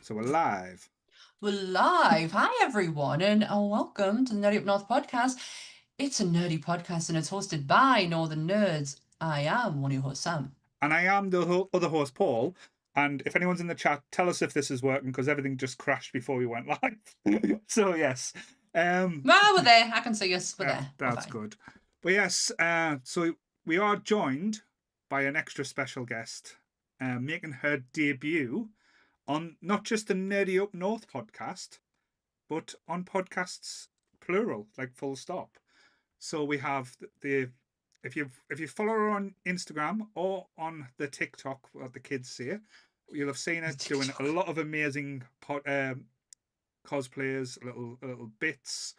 So we're live. We're live. Hi, everyone, and welcome to the Nerdy Up North podcast. It's a nerdy podcast, and it's hosted by Northern Nerds. I am one of your hosts, Sam. And I am the other host, Paul. And if anyone's in the chat, tell us if this is working, because everything just crashed before we went live. So, yes. We're there. I can see us. We're there. That's good. But yes, so we are joined by an extra special guest, making her debut on not just the Nerdy Up North podcast, but on podcasts plural, like full stop. So we have the if you follow her on Instagram or on the TikTok, what the kids say, you'll have seen her doing a lot of amazing cosplayers, little bits.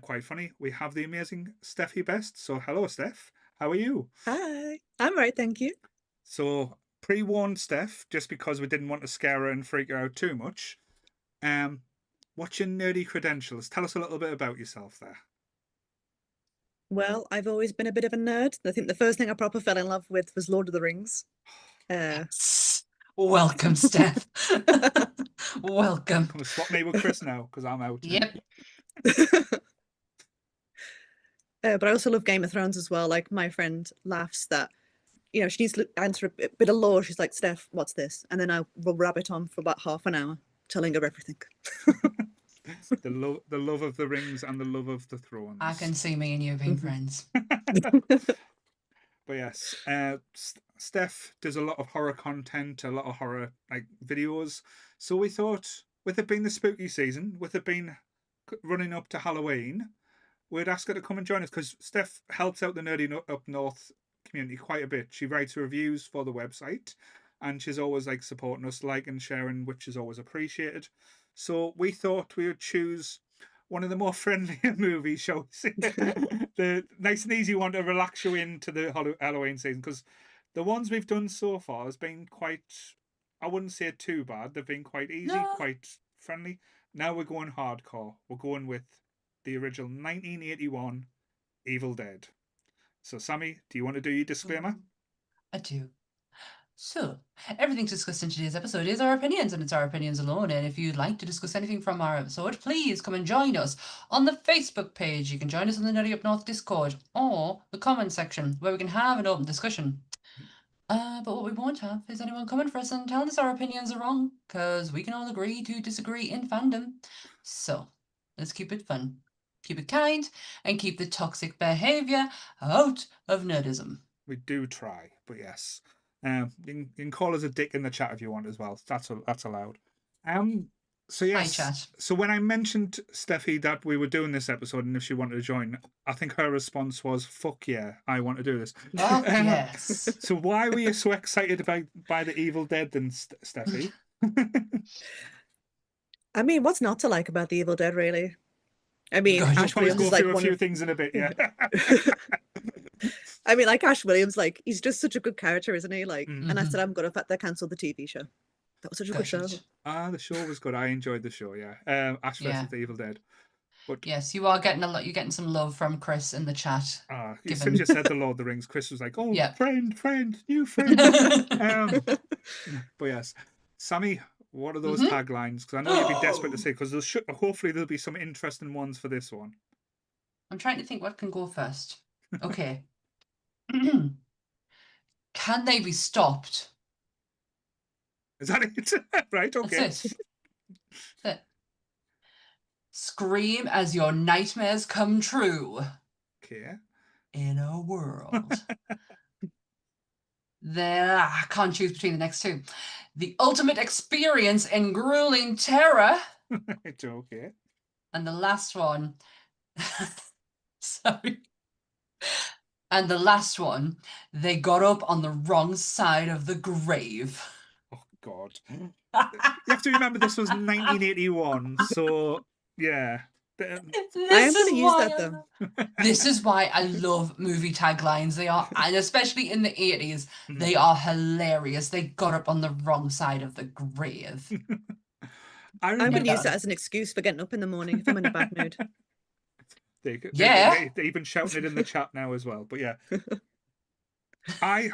Quite funny. We have the amazing Steffi Best. So hello, Steph. How are you? Hi, I'm right, thank you. So pre-warned Steph, just because we didn't want to scare her and freak her out too much. What's your nerdy credentials? Tell us a little bit about yourself there. Well, I've always been a bit of a nerd. I think the first thing I proper fell in love with was Lord of the Rings. Welcome, Steph. Welcome. Come and swap me with Chris now, because I'm out. Yep. But I also love Game of Thrones as well. Like, my friend laughs that, she needs to answer a bit of lore. She's like, Steph, what's this? And then I will rabbit on for about half an hour, telling her everything. The love of the rings and the love of the thrones. I can see me and you being friends. But yes, Steph does a lot of horror content, a lot of horror videos. So we thought, with it being the spooky season, with it being running up to Halloween, we'd ask her to come and join us, because Steph helps out the Nerdy Up North community quite a bit. She writes reviews for the website, and she's always supporting us, and sharing, which is always appreciated. So we thought we would choose one of the more friendlier movies, shall we say, the nice and easy one to relax you into the Halloween season, because the ones we've done so far has been quite, I wouldn't say too bad. They've been quite easy, quite friendly. Now we're going hardcore. We're going with the original 1981 Evil Dead. So, Sammy, do you want to do your disclaimer? I do. So, everything discussed in today's episode is our opinions, and it's our opinions alone. And if you'd like to discuss anything from our episode, please come and join us on the Facebook page. You can join us on the Nerdy Up North Discord or the comment section, where we can have an open discussion. But what we won't have is anyone coming for us and telling us our opinions are wrong, because we can all agree to disagree in fandom. So, let's keep it fun, keep it kind, and keep the toxic behavior out of nerdism. We do try, but yes. You can call us a dick in the chat if you want as well. That's allowed. So yes. Hi, chat. So when I mentioned Steffi that we were doing this episode and if she wanted to join, I think her response was, "Fuck yeah, I want to do this." Fuck yes. So why were you so excited by the Evil Dead then, Steffi? I mean, what's not to like about the Evil Dead, really? I mean, Ash Williams is like one of a few things in a bit, yeah. I mean, Ash Williams, he's just such a good character, isn't he? And I said, I'm good. In fact, they cancelled the TV show. That was such a good show. The show was good. I enjoyed the show, yeah. Ash versus the Evil Dead. But yes, you are getting a lot. You're getting some love from Chris in the chat. As soon as you said the Lord of the Rings, Chris was like, "Oh, yeah. friend, new friend." But yes, Sammy, what are those taglines? Because I know you'd be desperate to say. Because hopefully there'll be some interesting ones for this one. I'm trying to think what can go first. Okay. Can they be stopped? Is that it? Right, okay. That's it. Scream as your nightmares come true. Okay. In a world. I can't choose between the next two. The ultimate experience in grueling terror. It's okay. And the last one. Sorry. And the last one, they got up on the wrong side of the grave. Oh, God. You have to remember this was 1981, so, yeah. I am going to use that, though. This is why I love movie taglines. They are, and especially in the 80s, they are hilarious. They got up on the wrong side of the grave. I'm going to use that as an excuse for getting up in the morning if I'm in a bad mood. They're even shouting it in the chat now as well, but yeah. I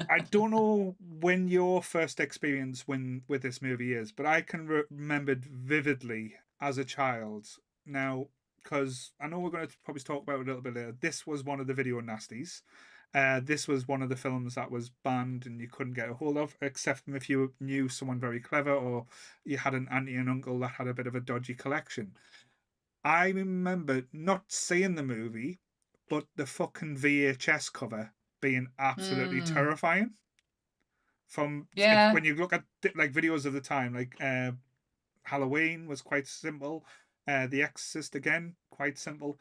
I don't know when your first experience with this movie is, but I can remember it vividly as a child. Now, because I know we're going to probably talk about it a little bit later. This was one of the video nasties. This was one of the films that was banned and you couldn't get a hold of, except if you knew someone very clever or you had an auntie and uncle that had a bit of a dodgy collection. I remember not seeing the movie, but the fucking VHS cover being absolutely Mm, terrifying. From if yeah. when you look at like videos of the time, like Halloween was quite simple. The Exorcist again, quite simple.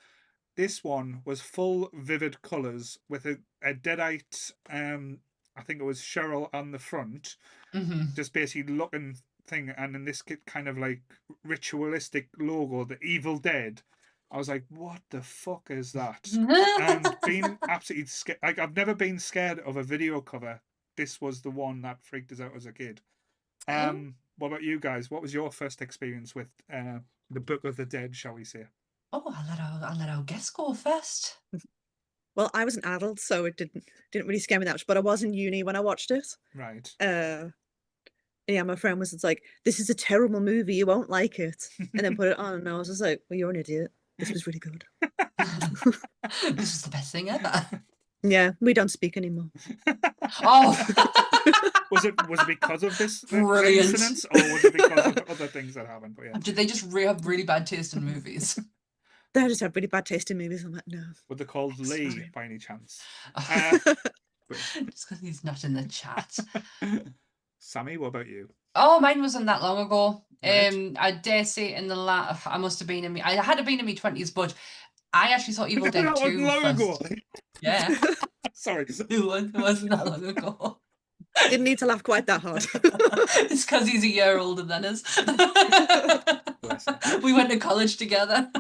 This one was full vivid colours with a deadite. I think it was Cheryl on the front, Hmm. just basically looking thing, and then this kind of like ritualistic logo, the Evil Dead. I was like, what the fuck is that? And being absolutely scared. Like, I've never been scared of a video cover. This was the one that freaked us out as a kid. Oh, What about you guys? What was your first experience with the Book of the Dead, shall we say? I'll let our guest go first. Well, I was an adult, so it didn't really scare me that much. But I was in uni when I watched it. Right. Uh, yeah, my friend was just like, "This is a terrible movie. You won't like it." And then put it on, and I was just like, "Well, you're an idiot. This was really good." This was the best thing ever. Yeah, we don't speak anymore. Oh, Was it because of this brilliant. incident, or was it because of other things that happened? But yeah, Did they just have really bad taste in movies? They just have really bad taste in movies. I'm like, no, were they called Lee sorry. by any chance? Uh, but Just because he's not in the chat. Sammy, what about you? Oh, mine wasn't that long ago. Right. I dare say in the I must have been in me. I had to been in my 20s, but I actually saw Evil Dead That was 2 long ago. first. Yeah, Sorry. it wasn't that long ago. Didn't need to laugh quite that hard. It's because he's a year older than us. Bless him. We went to college together.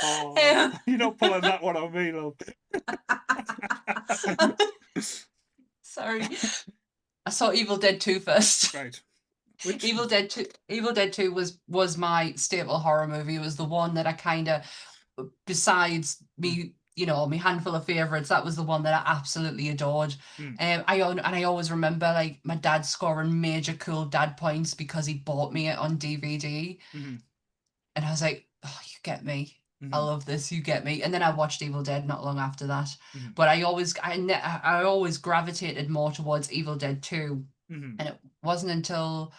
Oh, you're not pulling that one on me, love. Sorry. I saw Evil Dead 2 first. Right. Which? Evil Dead 2 was my staple horror movie. It was the one that I kind of, besides me, my handful of favorites, that was the one that I absolutely adored. Mm, I always remember like my dad scoring major cool dad points because he bought me it on DVD, mm, and I was like, "Oh, you get me. I mm, love this. You get me." And then I watched Evil Dead not long after that. mm, But I always gravitated more towards Evil Dead 2, mm, and it wasn't until,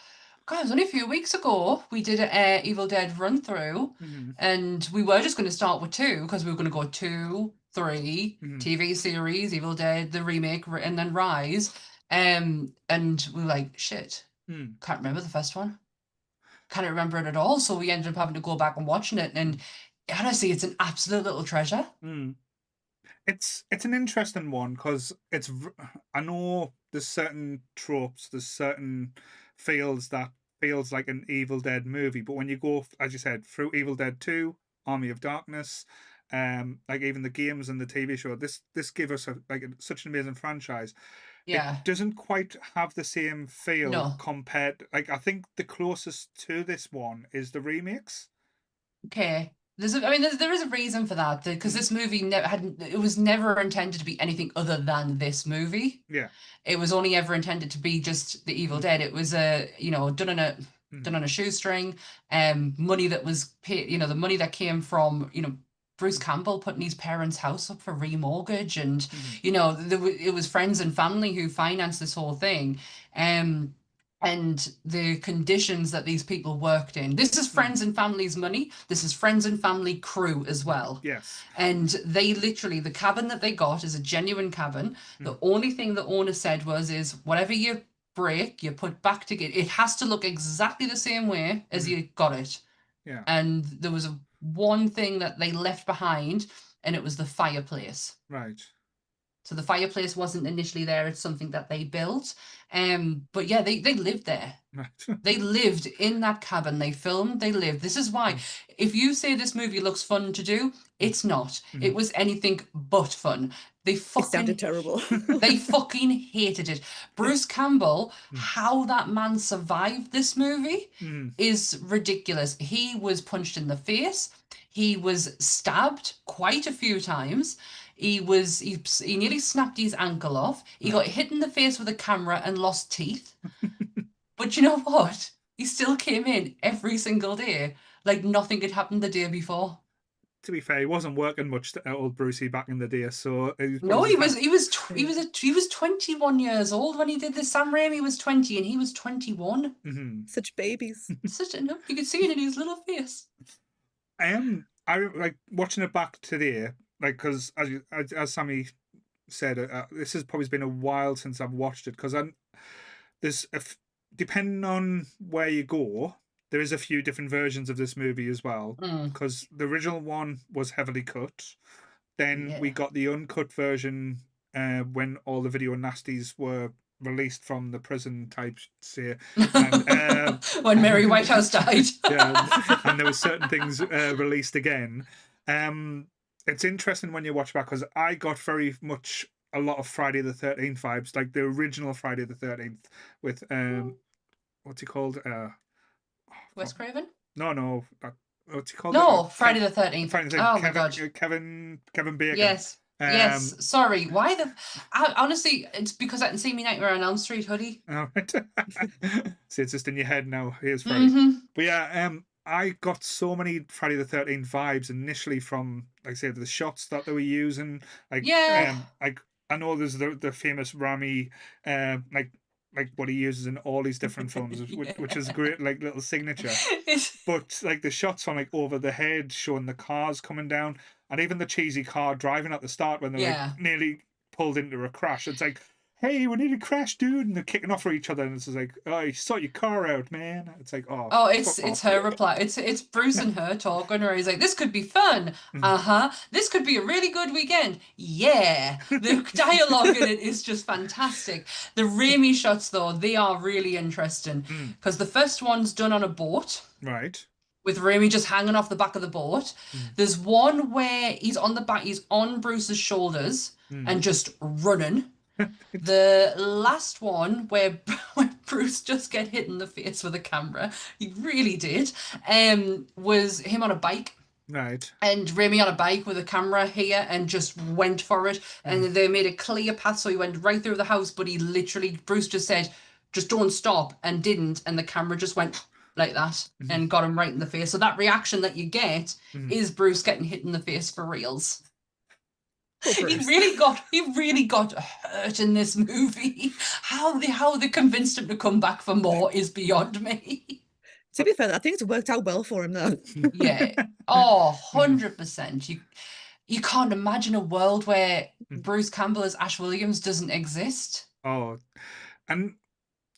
God, it was only a few weeks ago we did a Evil Dead run through, mm, and we were just going to start with 2 because we were going to go 2, 3, mm, TV series, Evil Dead, the remake, and then Rise. And we were like, shit, mm, can't remember the first one. Can't remember it at all. So we ended up having to go back and watching it. And honestly, it's an absolute little treasure. mm. It's an interesting one because I know there's certain tropes, there's certain feels that feels like an Evil Dead movie, but when you go, as you said, through Evil Dead 2, Army of Darkness, like even the games and the TV show, this give us such an amazing franchise. It Yeah. doesn't quite have the same feel No. compared. Like, I think the closest to this one is the remakes. Okay. There is a reason for that because Mm, this movie it was never intended to be anything other than this movie. yeah. It was only ever intended to be just the Evil Mm, Dead. It was done on a mm, done on a shoestring. Money that was paid, the money that came from, Bruce Campbell putting his parents' house up for remortgage, and mm, it was friends and family who financed this whole thing. Um, and the conditions that these people worked in. This is mm, friends and family's money. This is friends and family crew as well. yes. And they literally, the cabin that they got is a genuine cabin. Mm, The only thing the owner said is whatever you break, you put back together. It has to look exactly the same way as mm, you got it. yeah. And there was one thing that they left behind, and it was the fireplace. Right. So the fireplace wasn't initially there, it's something that they built. But yeah, they lived there. Right. They lived in that cabin. They filmed, they lived. This is why, Mm, if you say this movie looks fun to do, mm, it's not. It mm, was anything but fun. They It sounded fucking terrible. they fucking hated it. Bruce Campbell, mm, how that man survived this movie mm, is ridiculous. He was punched in the face. He was stabbed quite a few times. he nearly snapped his ankle off. He got hit in the face with a camera and lost teeth. But you know what? He still came in every single day like nothing had happened the day before. To be fair, he wasn't working much, old Brucey, back in the day, so No, he was 21 years old when he did this. Sam Raimi was 20 and he was 21. Such babies. No, you could see it in his little face. I like watching it back today, like, because as Sammy said, this has probably been a while since I've watched it, because depending on where you go, there is a few different versions of this movie as well, because the original one was heavily cut. Then we got the uncut version when all the video nasties were released from the prison type, say, and when Mary Whitehouse died. and there were certain things released again. It's interesting when you watch back, because I got very much a lot of Friday the 13th vibes, like the original Friday the 13th with what's he called? Wes Craven? No. What's he called? No, Friday the 13th. Oh my God. Kevin Bacon. Yes. Yes. Sorry. Why honestly, it's because I can see me Nightmare on Elm Street hoodie. All right. See, it's just in your head now. Here's Friday. But yeah, I got so many Friday the 13th vibes initially from, like I said, the shots that they were using. Like, like I know there's the famous Rami, like what he uses in all these different films, which is a great like little signature. But like the shots from like over the head showing the cars coming down, and even the cheesy car driving at the start when they're like nearly pulled into a crash. It's like, hey, we need to crash, dude, and they're kicking off for each other, and it's like, oh, you sort your car out, man. It's like, oh, it's her reply. It's Bruce and her talking, where he's like, this could be fun. This could be a really good weekend. Yeah. The dialogue in it is just fantastic. The Raimi shots, though, they are really interesting, because the first one's done on a boat. Right. With Raimi just hanging off the back of the boat. There's one where he's on Bruce's shoulders and just running. The last one where Bruce just get hit in the face with a camera, he really did, was him on a bike. Right. And Raimi on a bike with a camera here and just went for it. And they made a clear path, so he went right through the house, but Bruce just said, just don't stop, and didn't. And the camera just went like that and got him right in the face. So that reaction that you get is Bruce getting hit in the face for reals. He really got hurt in this movie. How they convinced him to come back for more is beyond me. To be fair, I think it's worked out well for him though. Yeah. Oh, 100%. You can't imagine a world where Bruce Campbell as Ash Williams doesn't exist. Oh, and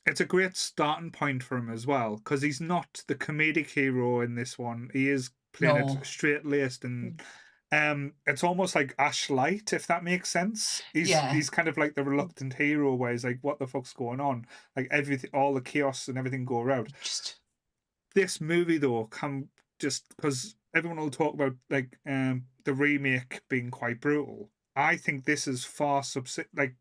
it's a great starting point for him as well, because he's not the comedic hero in this one. He is playing it straight-laced, and it's almost like Ash Light, if that makes sense. He's kind of like the reluctant hero, where he's like, what the fuck's going on? Like everything, all the chaos and everything go around. This movie though, just because everyone will talk about like the remake being quite brutal. I think this is far like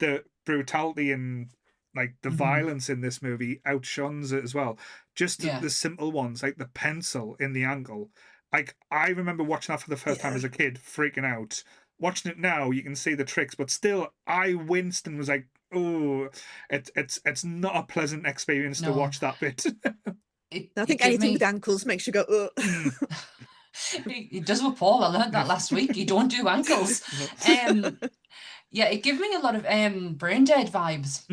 the brutality and like the violence in this movie outshines it as well. Just the simple ones, like the pencil in the angle. Like I remember watching that for the first time as a kid, freaking out. Watching it now, you can see the tricks, but still, I winced and was like, "Oh, it's not a pleasant experience to watch that bit." I think anything with ankles makes you go, ugh. It does with Paul. I learned that last week. You don't do ankles. Yeah, it gave me a lot of Brain Dead vibes.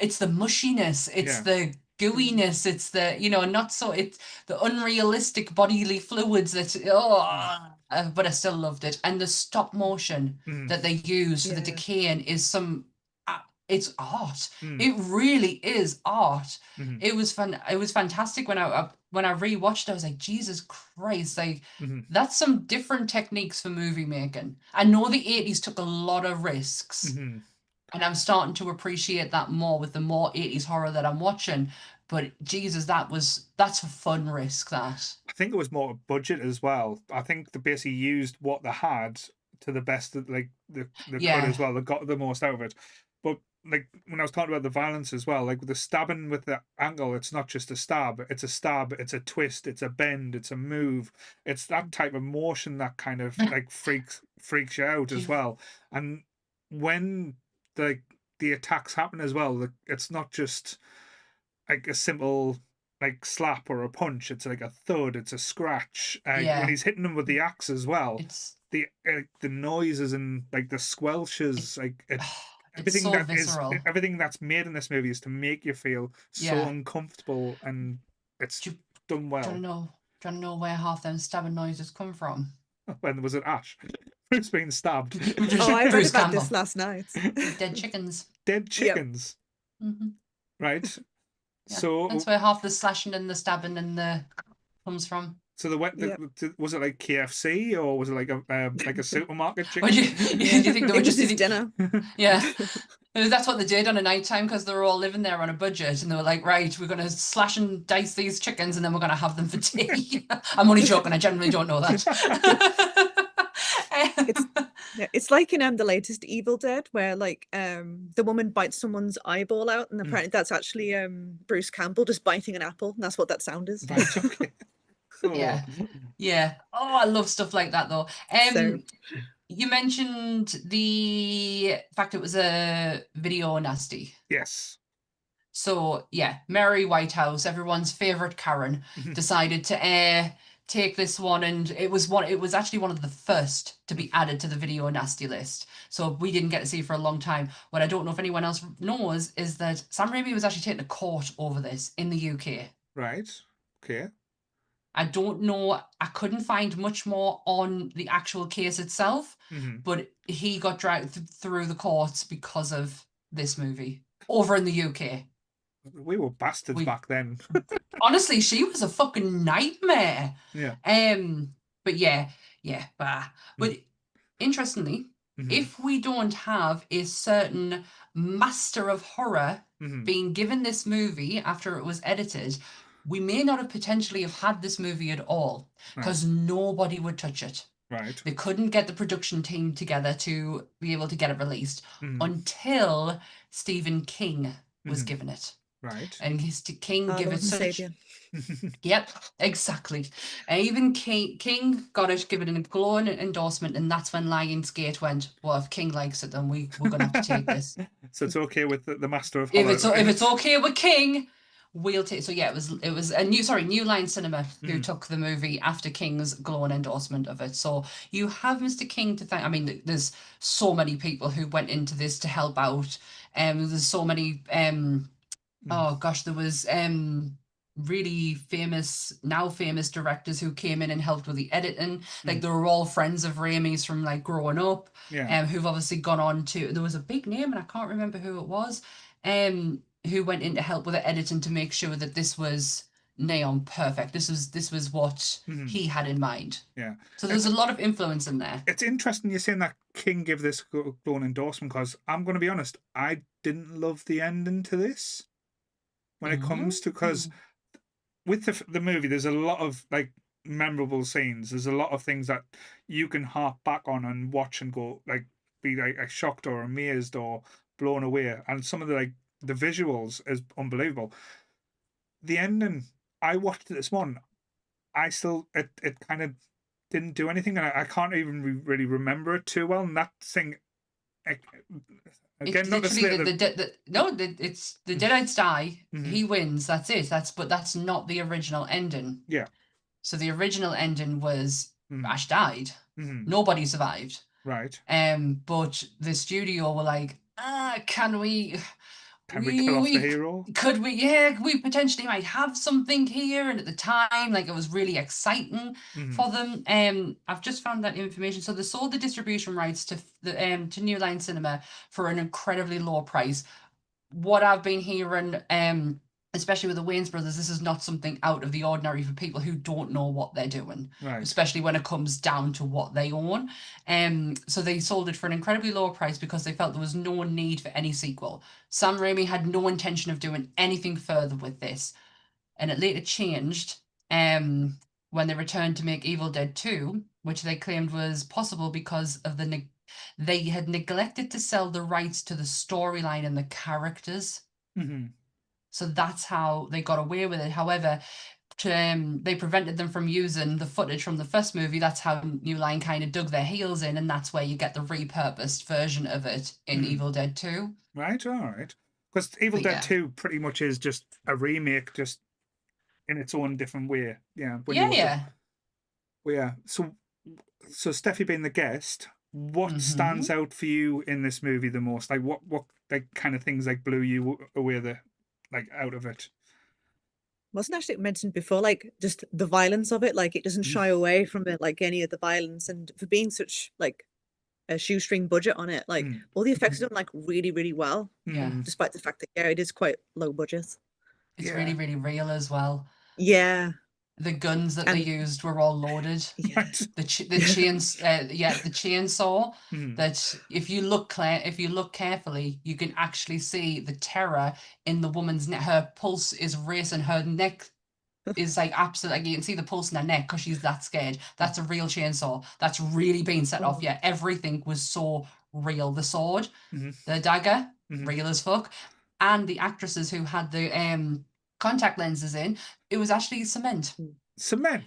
It's the mushiness, it's the gooiness, it's the it's the unrealistic bodily fluids that but I still loved it. And the stop motion that they use for the decaying is it's art. It really is art. It was fun. It was fantastic when I rewatched it. I was like, Jesus Christ, like that's some different techniques for movie making. I know the 80s took a lot of risks, and I'm starting to appreciate that more with the more 80s horror that I'm watching. But Jesus, that's a fun risk. That I think it was more budget as well. I think they basically used what they had to the best that like they could as well. They got the most out of it. But like when I was talking about the violence as well, like with the stabbing with the angle, it's not just a stab, it's a twist, it's a bend, it's a move. It's that type of motion that kind of like freaks you out as You- well. And when the attacks happen as well, it's not just like a simple like slap or a punch. It's like a thud. It's a scratch. When Yeah, he's hitting them with the axe as well, it's the noises and like the it, squelches, like it's so visceral. everything that's made in this movie is to make you feel so Yeah. uncomfortable, and it's Do you, done do you well. know? Do you know where half them stabbing noises come from? When was it Ash? Bruce being stabbed. Oh, I read Bruce about Campbell. this last night. Dead chickens. Dead Yep. chickens, Hmm. right? Yeah, that's So where half the slashing and the stabbing and the comes from. So Yep. was it like KFC or was it like a supermarket Would chicken? you Yeah. think they were It was just his eating? dinner. Yeah, that's what they did on a night time because they were all living there on a budget, and they were like, right, we're gonna slash and dice these chickens, and then we're gonna have them for tea. I'm only joking. I generally don't know that. It's yeah, it's like in the latest Evil Dead where like the woman bites someone's eyeball out, and apparently that's actually Bruce Campbell just biting an apple, and that's what that sound is. Right, okay. Yeah, Oh, yeah. Oh, I love stuff like that though. So You mentioned the fact it was a video nasty. yes. So yeah, Mary Whitehouse, everyone's favorite Karen, decided to take this one, and it was actually one of the first to be added to the video nasty list. So we didn't get to see it for a long time. What I don't know if anyone else knows is that Sam Raimi was actually taken to court over this in the UK. Right. Okay. I don't know. I couldn't find much more on the actual case itself, but he got dragged through the courts because of this movie over in the UK. We were bastards We back then. honestly, she was a fucking nightmare. Yeah. But yeah, but interestingly, if we don't have a certain master of horror being given this movie after it was edited, we may not have potentially have had this movie at all because nobody would touch it. Right. They couldn't get the production team together to be able to get it released until Stephen King was given it. Right. And King our give Lord it and such. Saviour. Yep, exactly. Even King got it, give it a glowing endorsement, and that's when Lionsgate went, well, if King likes it, then we're gonna have to take this. So it's okay with the master of If horror. it's okay with King, we'll take. So yeah, it was a New Line Cinema who took the movie after King's glowing endorsement of it. So you have Mr. King to thank. I mean, there's so many people who went into this to help out. There's so many oh gosh, there was really now famous directors who came in and helped with the editing. Like they were all friends of Raimi's from like growing up, Yeah. who've obviously gone on to. There was a big name and I can't remember who it was, who went in to help with the editing to make sure that this was neon perfect. This was what he had in mind. Yeah. So there's a lot of influence in there. It's interesting you're saying that King give this glowing endorsement because I'm going to be honest, I didn't love the ending to this when it comes to because with the movie, there's a lot of like memorable scenes. There's a lot of things that you can harp back on and watch and go like be like shocked or amazed or blown away. And some of the visuals is unbelievable. The ending, I watched it this morning. I still it kind of didn't do anything, and I can't even really remember it too well. And that thing, again, It's not literally the it's the Deadites die. He wins. That's it. But that's not the original ending. yeah. So the original ending was Ash died. Nobody survived. Right. But the studio were like, can we kill off the hero? Could we? Yeah, we potentially might have something here. And at the time, like it was really exciting for them. I've just found that information. So they sold the distribution rights to to New Line Cinema for an incredibly low price. What I've been hearing, especially with the Wayans brothers, this is not something out of the ordinary for people who don't know what they're doing, Right. especially when it comes down to what they own. So they sold it for an incredibly low price because they felt there was no need for any sequel. Sam Raimi had no intention of doing anything further with this, and it later changed when they returned to make Evil Dead 2, which they claimed was possible because of the they had neglected to sell the rights to the storyline and the characters. Mm-hmm. So that's how they got away with it. However, they prevented them from using the footage from the first movie. That's how New Line kind of dug their heels in, and that's where you get the repurposed version of it in Evil Dead 2. Right, all right. Because Evil But Dead yeah. 2 pretty much is just a remake, just in its own different way. Yeah. When Yeah, you look yeah. at, well, yeah. So Steffi being the guest, what stands out for you in this movie the most? Like what like kind of things like blew you away out of it? Wasn't actually mentioned before, like just the violence of it. Like it doesn't shy away from it, like any of the violence, and for being such like a shoestring budget on it, like all the effects are done like really, really well. Yeah. Despite the fact that it is quite low budget. It's really, really real as well. Yeah. The guns that they used were all loaded. Yeah. The chainsaw. That if you look carefully, you can actually see the terror in the woman's neck. Her pulse is racing. Her neck is like absolute. Like you can see the pulse in her neck because she's that scared. That's a real chainsaw. That's really been set off. Yeah, everything was so real. The sword, the dagger, real as fuck, and the actresses who had the contact lenses in, it was actually cement. Cement.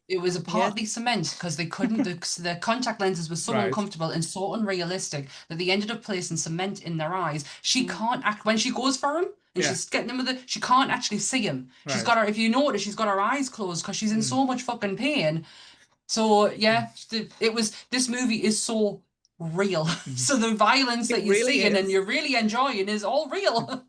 It was partly cement because they couldn't. The contact lenses were so uncomfortable and so unrealistic that they ended up placing cement in their eyes. She can't act when she goes for him and she's getting him with it. She can't actually see him. She's got her. If you notice, she's got her eyes closed because she's in so much fucking pain. So yeah, this movie is so real. So the violence that you're really seeing is. and you're really enjoying is all real.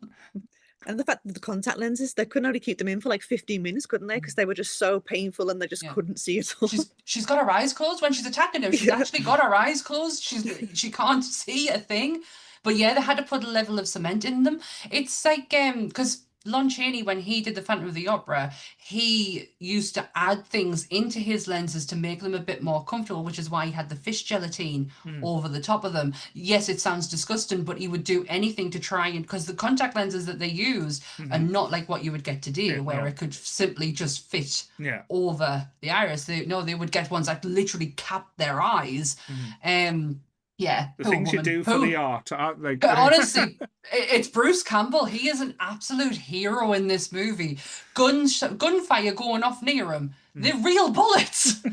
And the fact that the contact lenses, they couldn't only keep them in for like 15 minutes, couldn't they? Because they were just so painful and they just couldn't see it all. She's got her eyes closed when she's attacking him. She's actually got her eyes closed. She can't see a thing. But yeah, they had to put a level of cement in them. It's like because Lon Chaney, when he did the Phantom of the Opera, he used to add things into his lenses to make them a bit more comfortable, which is why he had the fish gelatine over the top of them. Yes, it sounds disgusting, but he would do anything to try and, because the contact lenses that they use are not like what you would get today, where it could simply just fit over the iris. They would get ones that literally cap their eyes. Yeah, the things you do for the art, like honestly, it's Bruce Campbell. He is an absolute hero in this movie. Gunfire going off near him. They're real bullets.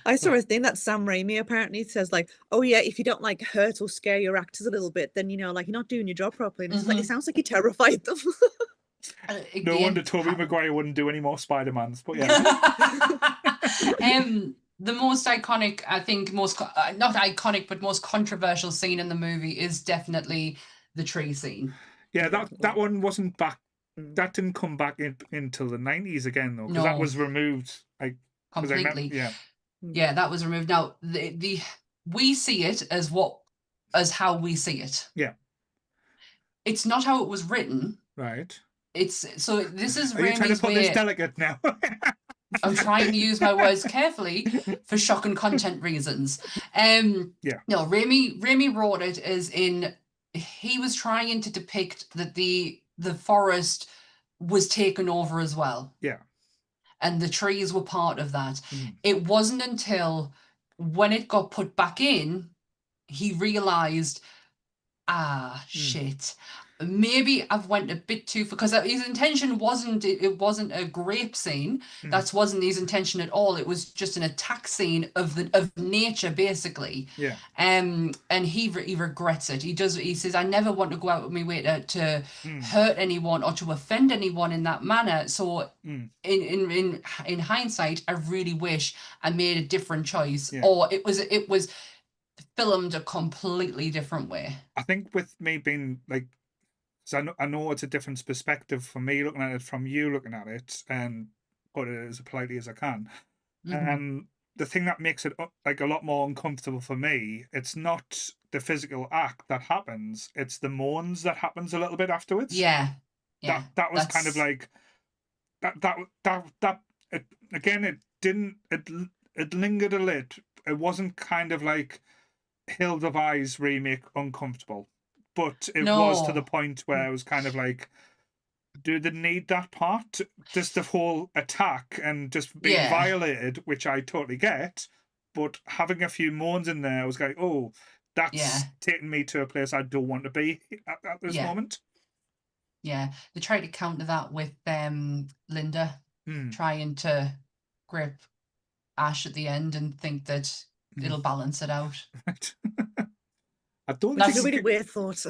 I saw a thing that Sam Raimi apparently says like, oh yeah, if you don't like hurt or scare your actors a little bit, then like you're not doing your job properly. And it's like, it sounds like he terrified them. No wonder Tobey Maguire wouldn't do any more Spider-Mans, but yeah. The most iconic, I think, not iconic, but most controversial scene in the movie is definitely the tree scene. Yeah, that one wasn't back. That didn't come back until the 90s again, though, because that was removed. Completely. Yeah, that was removed. Now, we see it as how we see it. Yeah. It's not how it was written. Right. This is Raimi's Are you trying to put this delicate now? I'm trying to use my words carefully for shock and content reasons. No, Raimi wrote it as in he was trying to depict that the forest was taken over as well. Yeah. And the trees were part of that. It wasn't until when it got put back in, he realized, shit. Maybe I've went a bit too far, because his intention wasn't a grape scene. That wasn't his intention at all. It was just an attack scene of nature, basically. Yeah. And he regrets it. He says, I never want to go out with my way to hurt anyone or to offend anyone in that manner. So in hindsight, I really wish I made a different choice, or it was filmed a completely different way. I think with me being like, so I know it's a different perspective from me looking at it, from you looking at it, and put it as politely as I can. The thing that makes it like a lot more uncomfortable for me, it's not the physical act that happens; it's the moans that happens a little bit afterwards. Yeah. That was kind of like that. Again, it didn't. It lingered a little. It wasn't kind of like Hilda Vi's remake uncomfortable. But it was to the point where it was kind of like, do they need that part? Just the whole attack and just being violated, which I totally get. but having a few moans in there, I was like, oh, that's taking me to a place I don't want to be at this moment. Yeah, they tried to counter that with Linda trying to grip Ash at the end and think that it'll balance it out. Right. I don't Which think is a really weird thought.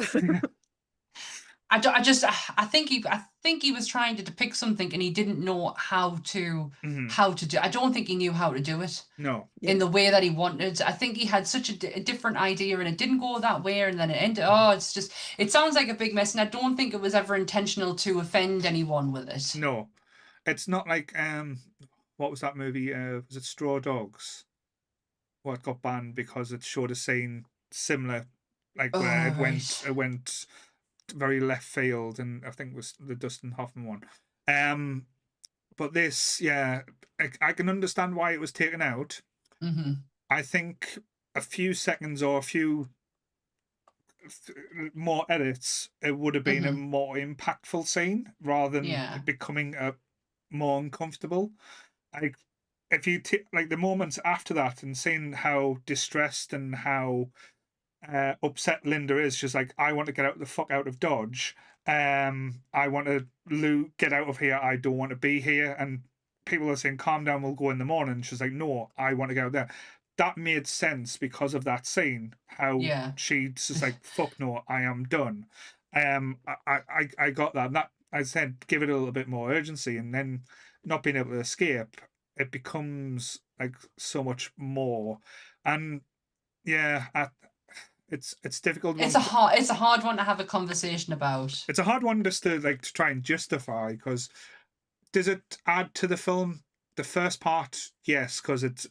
I think he was trying to depict something and he didn't know how to do. I don't think he knew how to do it. No. In the way that he wanted. I think he had such a different idea and it didn't go that way, and then it ended. Oh, it sounds like a big mess, and I don't think it was ever intentional to offend anyone with it. No, it's not like what was that movie? Was it Straw Dogs? Well, it got banned because it showed a scene similar, like where it went very left field, and I think it was the Dustin Hoffman one. But this, yeah, I can understand why it was taken out. I think a few seconds or a few more edits, it would have been a more impactful scene rather than becoming a more uncomfortable. Like if you like the moments after that and seeing how distressed and how upset Linda is, she's like, I want to get the fuck out of Dodge. I want to get out of here. I don't want to be here. And people are saying, calm down, we'll go in the morning. She's like, no, I want to go out there. That made sense because of that scene. How she's just like, fuck no, I am done. I got that. And that, I said, give it a little bit more urgency, and then not being able to escape, it becomes like so much more. And yeah, it's difficult. It's a hard one to have a conversation about. It's a hard one just to try and justify, because does it add to the film? The first part, yes, because it's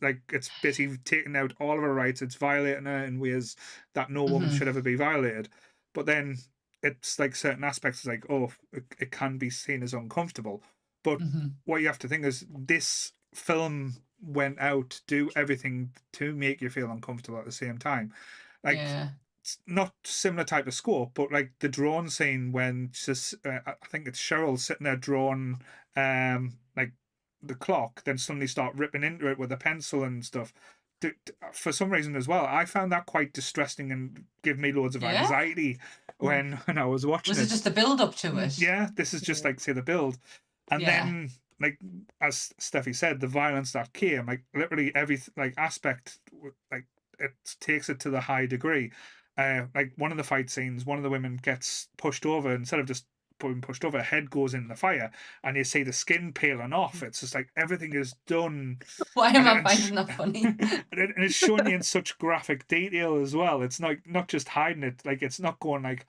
basically taking out all of her rights. It's violating her in ways that no woman should ever be violated. But then it's like certain aspects, like, oh, it can be seen as uncomfortable. But what you have to think is this film went out to do everything to make you feel uncomfortable at the same time. Like, it's not similar type of scope, but like the drone scene when just I think it's Cheryl sitting there drawing like the clock, then suddenly start ripping into it with a pencil and stuff. For some reason as well, I found that quite distressing and gave me loads of anxiety when I was watching it. Was it just the build up to it? Yeah, this is just like, say, the build. And then, like, as Steffi said, the violence that came, like literally every aspect, like, it takes it to the high degree. Like one of the fight scenes, one of the women gets pushed over. Instead of just being pushed over, her head goes in the fire, and you see the skin peeling off. It's just like everything is done. Why am I finding that funny? And it's showing you in such graphic detail as well. It's not just hiding it. Like, it's not going like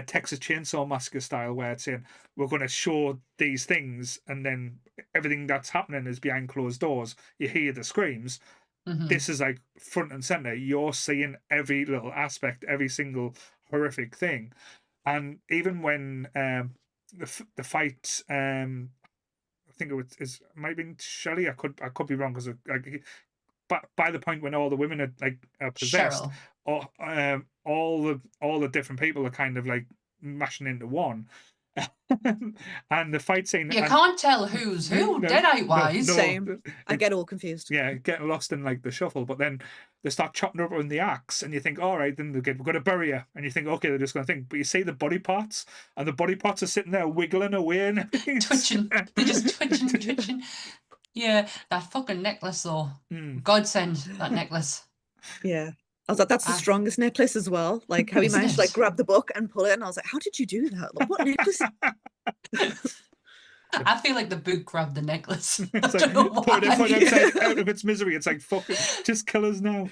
Texas Chainsaw Massacre style, where it's saying we're going to show these things, and then everything that's happening is behind closed doors. You hear the screams. This is like front and center. You're seeing every little aspect, every single horrific thing. And even when the fight, I think it might have been Shelley. I could be wrong, because but by the point when all the women are possessed, or all the different people are kind of like mashing into one. And the fight scene, you can't tell who's who, Deadite wise. Same. I get all confused. Yeah, getting lost in like the shuffle. But then they start chopping her up with the axe, and you think, all right, then we're going to bury her, and you think, okay, they're just going to think. But you see the body parts, and the body parts are sitting there wiggling away and everything. Twitching. They're just twitching. Yeah, that fucking necklace though. Godsend, that necklace. Yeah. I was like, that's the strongest necklace as well. Like how he managed to like grab the book and pull it, and I was like, how did you do that? Like, what necklace? I feel like the book grabbed the necklace. It's like, put it out of its misery. It's like, fuck it, just kill us now.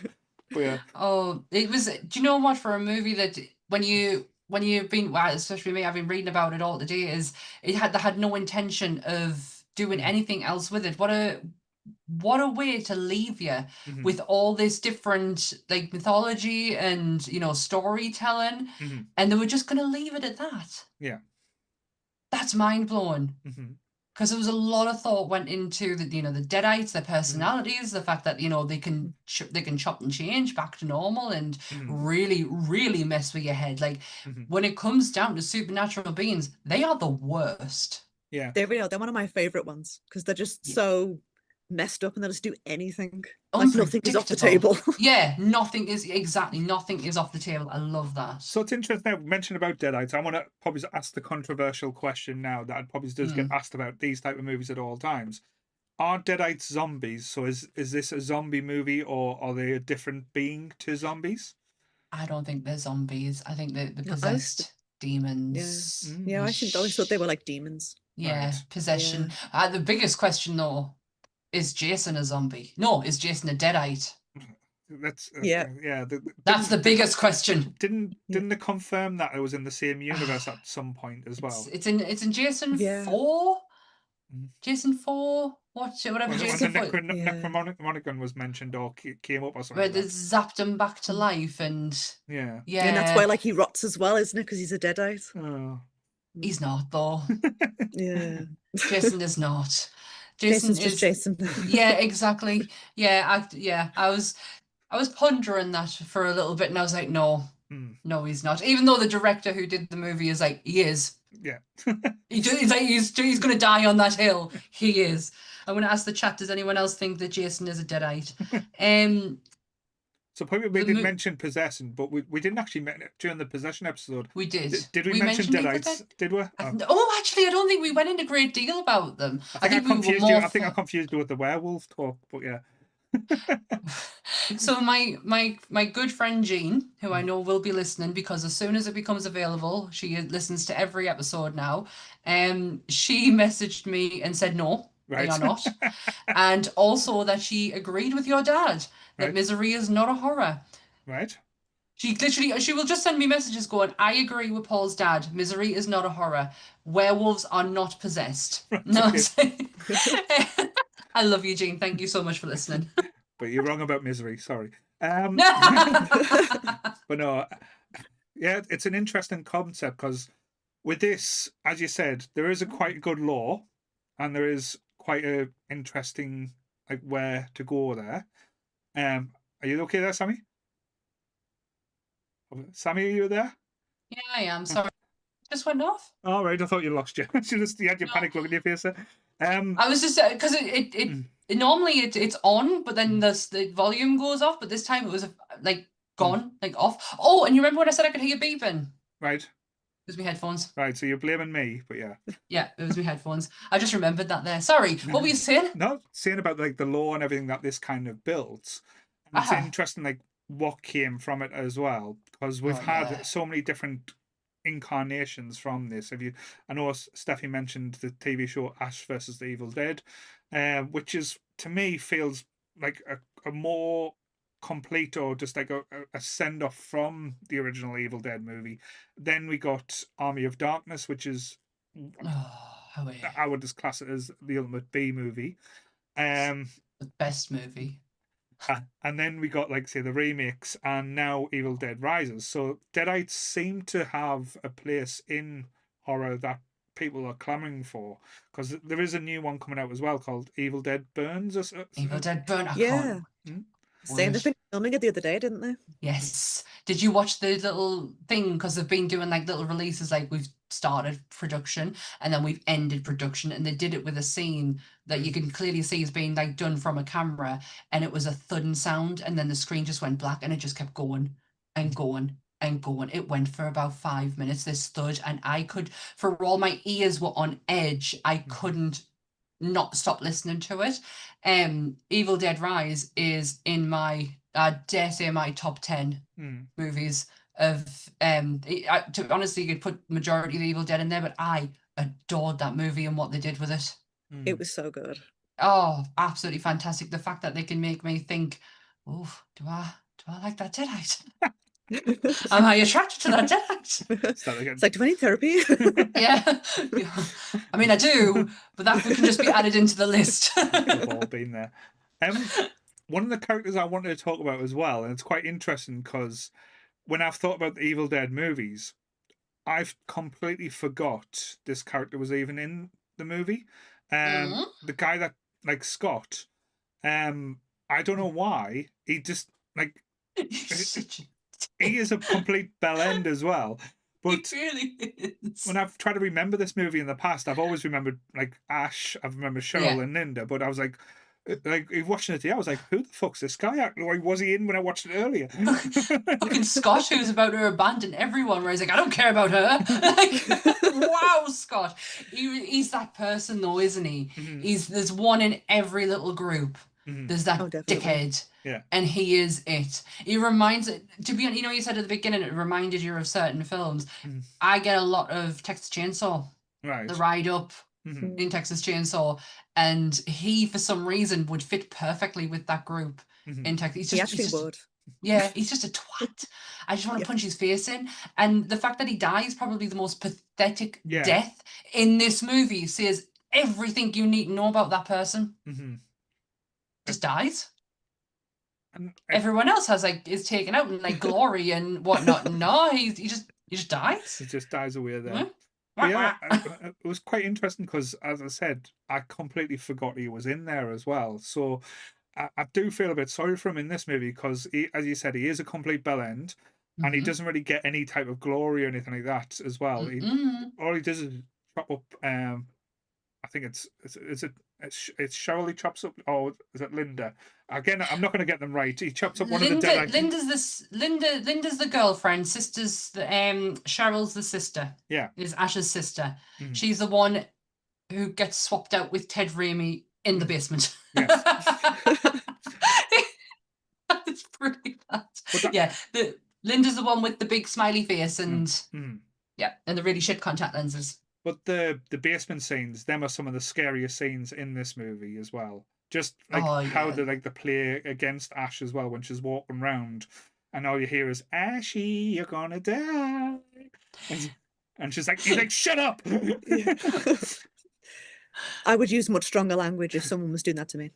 But yeah. Oh, it was. Do you know what? For a movie that when you've been, well, especially me, I've been reading about it all today. Is they had no intention of doing anything else with it. What a way to leave you with all this different like mythology and storytelling, and they were just going to leave it at that. Yeah, that's mind blowing. Because there was a lot of thought went into the the Deadites, their personalities, the fact that they can chop and change back to normal and really really mess with your head. Like when it comes down to supernatural beings, they are the worst. Yeah, they're one of my favorite ones, because they're just so messed up and they'll just do anything. Like nothing is off the Unpredictable. table. Yeah, nothing is off the table. I love that. So it's interesting now, mentioned about Deadites. I want to probably ask the controversial question now that probably does get asked about these type of movies at all times. Are Deadites zombies? So is this a zombie movie, or are they a different being to zombies? I don't think they're zombies. I think they're the No, possessed demons. Yeah, I always thought they were like demons. Yeah, Right. possession. The biggest question though, is Jason a zombie? No, is Jason a Deadite? That's Yeah. yeah. That's the biggest question. Didn't they confirm that it was in the same universe at some point as well? It's in Jason Yeah. 4. Mm. Jason 4. Whatever When Jason the 4. Necronomicon was mentioned or came up or something Where like they that. zapped him back to life and Yeah. And that's why like he rots as well, isn't it? Because he's a deadite. Oh. he's not though. Yeah. Jason is not. Jason's just Jason. Yeah, exactly. Yeah, I was pondering that for a little bit, and I was like, no, no, he's not. Even though the director who did the movie is like, he is. Yeah. He's gonna die on that hill. He is. I'm gonna ask the chat. Does anyone else think that Jason is a deadite? So probably we did mention possession, but we didn't actually during the possession episode. We did. Did we mention Deadites? Did we? Oh, actually, I don't think we went into a great deal about them. I think I confused we were more you. I think I confused you with the werewolf talk, but yeah. So my good friend Jean, who I know will be listening because as soon as it becomes available, she listens to every episode now. She messaged me and said no, Right. they are not, and also that she agreed with your dad that Right. Misery is not a horror. Right. She will just send me messages going, I agree with Paul's dad. Misery is not a horror. Werewolves are not possessed. Right, No, okay. I love you, Jean. Thank you so much for listening. But you're wrong about Misery. Sorry. But no, yeah, it's an interesting concept because with this, as you said, there is a quite good lore, and there is quite a interesting like where to go there. Are you okay there, Sammy? Sammy, are you there? Yeah, I am. Sorry. Just went off. All right, I thought you lost you. You had your panic look in your face there. I was just because it normally it's on, but then the volume goes off. But this time it was like gone, like off. Oh, and you remember when I said I could hear you beeping? Right. It was my headphones. Right, so you're blaming me, but yeah. Yeah, it was my headphones. I just remembered that there. Sorry, what were you saying? No, saying about like the lore and everything that this kind of builds. And it's interesting, like what came from it as well, because we've had so many different incarnations from this. I know Steffi mentioned the TV show Ash versus the Evil Dead, which is to me feels like a more complete or just like a send off from the original Evil Dead movie. Then we got Army of Darkness, which is I would just class it as the ultimate B movie. The best movie. And then we got, like, say, the remakes, and now Evil Dead Rises. So Deadites seem to have a place in horror that people are clamoring for, because there is a new one coming out as well called Evil Dead Burns. Evil Dead Burn. Yeah. Saying they've been filming it the other day, didn't they? Yes. Did you watch the little thing? Because they've been doing like little releases, like we've started production and then we've ended production, and they did it with a scene that you can clearly see is being like done from a camera, and it was a thudding sound, and then the screen just went black, and it just kept going and going and going. It went for about 5 minutes, this thud, and I could, for all my ears were on edge, I couldn't not stop listening to it. Evil Dead Rise is in my, I dare say, my top 10 movies of, honestly, you could put majority of Evil Dead in there, but I adored that movie and what they did with it. It was so good. Oh, absolutely fantastic. The fact that they can make me think, oh, do I like that Deadite? Am I attracted to that Deadite? It's like, do I need therapy? Yeah. I mean, I do, but that can just be added into the list. We've all been there. One of the characters I wanted to talk about as well, and it's quite interesting because when I've thought about the Evil Dead movies, I've completely forgot this character was even in the movie. The guy that, like, Scott, I don't know why, he just, like, he is a complete bell end as well. But he really is. When I've tried to remember this movie in the past, I've always remembered, like, Ash, I've remembered Cheryl and Linda, but I was like, Like watching it, I was like, "Who the fuck's this guy? Why was he in when I watched it earlier?" Fucking Scott, who's about to abandon everyone, where he's like, I don't care about her. Like, wow, Scott. He's that person, though, isn't he? Mhm, There's one in every little group. mhm. There's that Oh, definitely. dickhead. Yeah. And he is it. He reminds to be honest, you said at the beginning it reminded you of certain films. Mhm. I get a lot of Texas Chainsaw, the Right. ride up Mhm, in Mm. Texas Chainsaw, and he for some reason would fit perfectly with that group mhm. in Texas. He actually He's just would. yeah, he's just a twat. I just want to Yeah. punch his face in. And the fact that he dies probably the most pathetic Yeah. death in this movie says everything you need to know about that person. Mhm. Just dies. And Everyone else is taken out in like glory and whatnot. No, he just dies. he just dies away there. Hmm? But Wah, yeah, wah. it was quite interesting because, as I said, I completely forgot he was in there as well. So I do feel a bit sorry for him in this movie because, as you said, he is a complete bell end, and he Mhm. doesn't really get any type of glory or anything like that as well. Mm-mm. All he does is chop up. I think it's Cheryl he chops up. Oh, is it Linda? Again, I'm not going to get them right. He chops up one of the Deadites. Linda's the girlfriend. Cheryl's the sister. Yeah. Is Ash's sister. Mhm. She's the one who gets swapped out with Ted Raimi in the Mhm. basement. Yes. It's pretty bad. But that. Yeah, Linda's the one with the big smiley face Mm, and mhm. yeah, and the really shit contact lenses. But the basement scenes, them are some of the scariest scenes in this movie as well. Just like Oh how yeah. they play against Ash as well when she's walking around, and all you hear is "Ashy, you're gonna die," and, and he's like, "Shut up!" Yeah. I would use much stronger language if someone was doing that to me.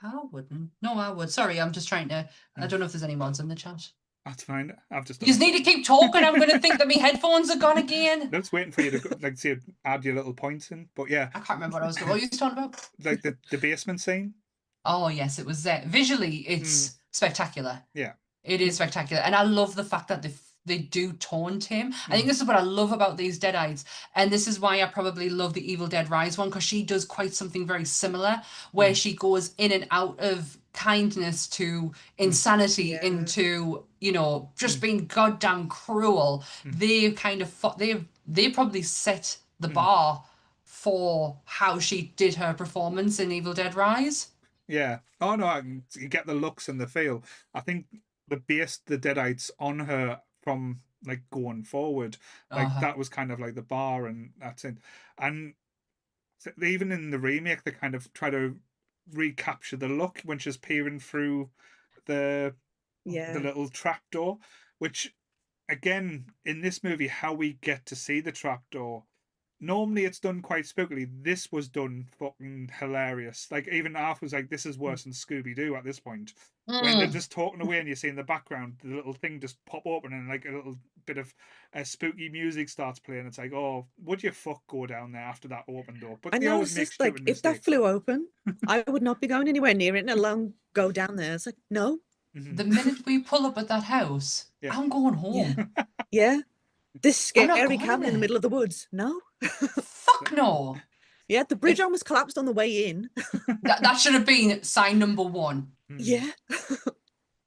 I wouldn't. No, I would. Sorry, I'm just trying to. I don't know if there's any mods in the chat. That's fine. I've just You done just it. need to keep talking. I'm going to think that my headphones are gone again. Just waiting for you to like say add your little points in. But yeah, I can't remember what I was going. What you talking about? like the basement scene. Oh yes, it was there. Visually, Mm, it's spectacular. yeah. It is spectacular, and I love the fact that they do taunt him. I think Mm, this is what I love about these Deadites, and this is why I probably love the Evil Dead Rise one because she does quite something very similar, where mm, she goes in and out of kindness to mm, insanity Yeah. into just mm, being goddamn cruel. mm, They kind of they probably set the mm. bar for how she did her performance in Evil Dead Rise. Yeah. Oh no, you get the looks and the feel. I think the Deadites on her from like going forward, like Uh-huh. that was kind of like the bar, and that's it. And even in the remake, they kind of try to recapture the look when she's peering through the the Yeah. little trapdoor, which again in this movie, how we get to see the trapdoor. Normally it's done quite spookily. This was done fucking hilarious. Like even Arth was like, "This is worse than Scooby Doo" at this point. When they're Mm. just talking away and you see in the background the little thing just pop open and like a little bit of spooky music starts playing. It's like, oh, would you fuck go down there after that opened door? But I they know, always it's make just like stupid if that mistakes. flew open, I would not be going anywhere near it, let alone go down there. It's like, no. Hmm. The minute we pull up at that house, Yeah. I'm going Yeah. home. Yeah. This I'm not scary going in cabin in the there. middle of the woods. No. Fuck no. Yeah, the bridge If almost collapsed on the way in. that should have been sign number one. Hmm. Yeah.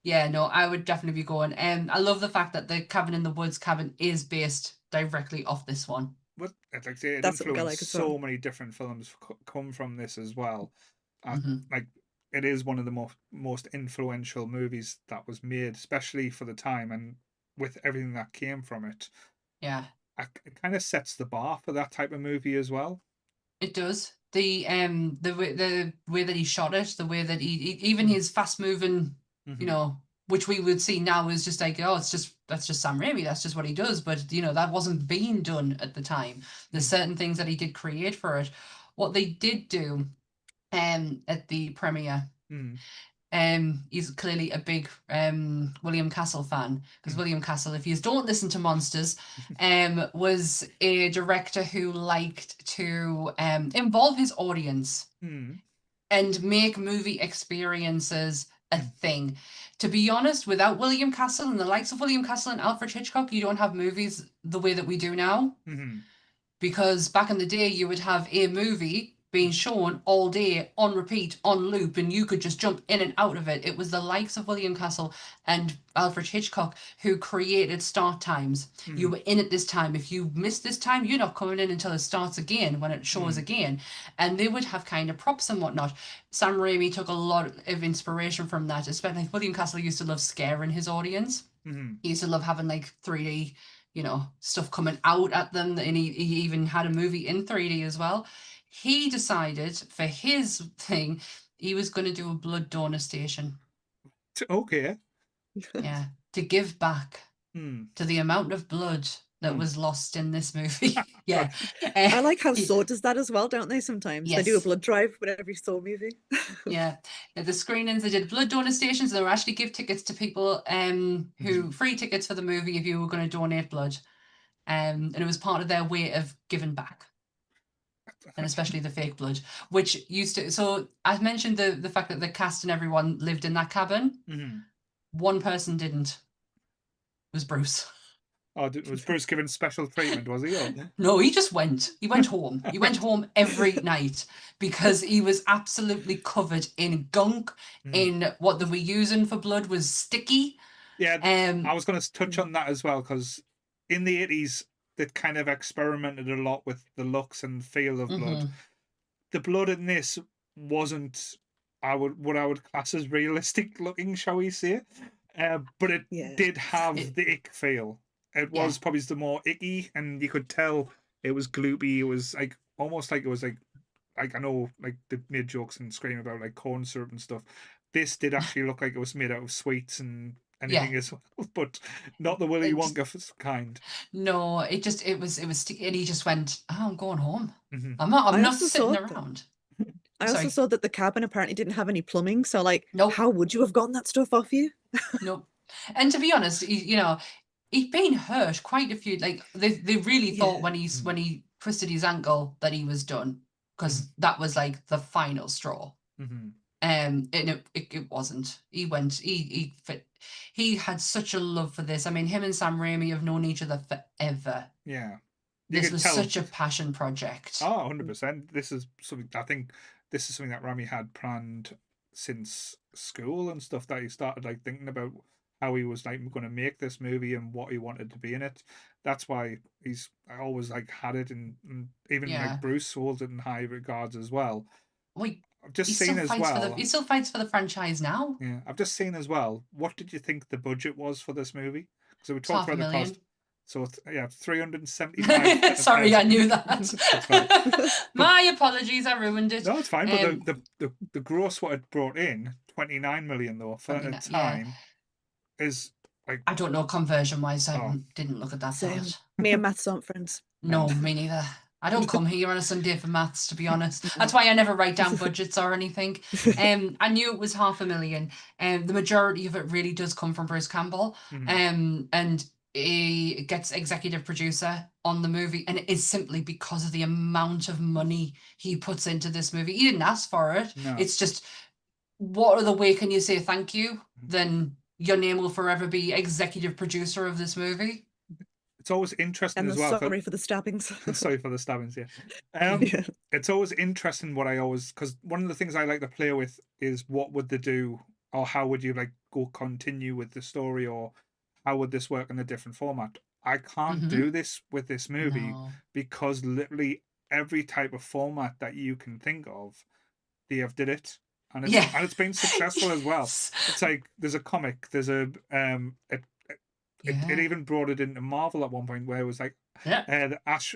Yeah, no, I would definitely be going. I love the fact that the cabin in the woods cabin is based directly off this one. But it's like say it That's something I influenced like as well. so many different films come from this as well. Hmm. Like it is one of the most influential movies that was made, especially for the time and with everything that came from it. Yeah, It kind of sets the bar for that type of movie as well. it does. The way that he shot it, the way that even Mm, his fast moving, hmm. which we would see now is just like, oh, that's just Sam Raimi, that's just what he does. But that wasn't being done at the time. There's Mm, certain things that he did create for it. What they did do at the premiere, mm, he's clearly a big William Castle fan because mm, William Castle, if you don't listen to Monsters, was a director who liked to involve his audience mm, and make movie experiences a mm, thing. To be honest, without William Castle and the likes of William Castle and Alfred Hitchcock, you don't have movies the way that we do now. mm, Because back in the day, you would have a movie being shown all day on repeat, on loop, and you could just jump in and out of it. It was the likes of William Castle and Alfred Hitchcock who created start times. You were in at this time. If you missed this time, you're not coming in until it starts again, when it shows again. And they would have kind of props and whatnot. Sam Raimi took a lot of inspiration from that, especially like William Castle used to love scaring his audience. He used to love having like 3D, stuff coming out at them, and he even had a movie in 3D as well. He decided for his thing, he was going to do a blood donor station. Okay. Yeah, to give back to the amount of blood that was lost in this movie. Yeah. I like how Saw does that as well, don't they? Sometimes they do a Yes. blood drive with every Saw movie. Yeah. At the screenings, they did blood donor stations. They were actually give tickets to people who free tickets for the movie if you were going to donate blood. And it was part of their way of giving back. And especially the fake blood, which used to. So I mentioned the fact that the cast and everyone lived in that cabin. One person didn't. It was Bruce. Oh, was Bruce given special treatment, was he? Or? No, he just went. He went home. He went home every night because he was absolutely covered in gunk, in what they were using for blood was sticky. Yeah, I was going to touch on that as well, because in the 80s, they kind of experimented a lot with the looks and feel of blood. The blood in this wasn't what I would class as realistic looking, shall we say? But it did have the ick feel. It was probably the more icky, and you could tell it was gloopy. It was like almost like it was like I know like they made jokes and scream about like corn syrup and stuff. This did actually look like it was made out of sweets and anything as well, but not the Willy Wonka kind. No, it was sticky, and he just went, "Oh, I'm going home. I'm not sitting around." I also saw that the cabin apparently didn't have any plumbing, so like, how would you have gotten that stuff off you? Nope. And to be honest, he'd been hurt quite a few. Like they really thought when he twisted his ankle that he was done, because that was like the final straw. And it wasn't. He went. He fit. He had such a love for this. I mean, him and Sam Raimi have known each other forever. Yeah. This was such a passion project. Oh, 100%. This is something, I think this is something that Raimi had planned since school and stuff, that he started like thinking about how he was like going to make this movie and what he wanted to be in it. That's why he's always like had it, and even like Bruce holds it in high regards as well. I've just seen as well. He still fights for the franchise now. Yeah, I've just seen as well. What did you think the budget was for this movie? Because we talked about the cost. So yeah, 375. Sorry, I knew that. My apologies, I ruined it. No, it's fine. But the gross what it brought in, 29 million though, for a time, is like, I don't know conversion wise. I didn't look at that part. Me and maths aren't friends. No, me neither. I don't come here on a Sunday for maths, to be honest. That's why I never write down budgets or anything. I knew it was 500,000. The majority of it really does come from Bruce Campbell. And he gets executive producer on the movie, and it is simply because of the amount of money he puts into this movie. He didn't ask for it. No. It's just, what other way can you say thank you than your name will forever be executive producer of this movie? It's always interesting as well. Sorry for the stabbings. Sorry for the stabbings, It's always interesting because one of the things I like to play with is what would they do, or how would you like go continue with the story, or how would this work in a different format? I can't do this with this movie because literally every type of format that you can think of, they have did it. And it's been successful as well. It's like there's a comic, there's a it even brought it into Marvel at one point, where it was like the Ash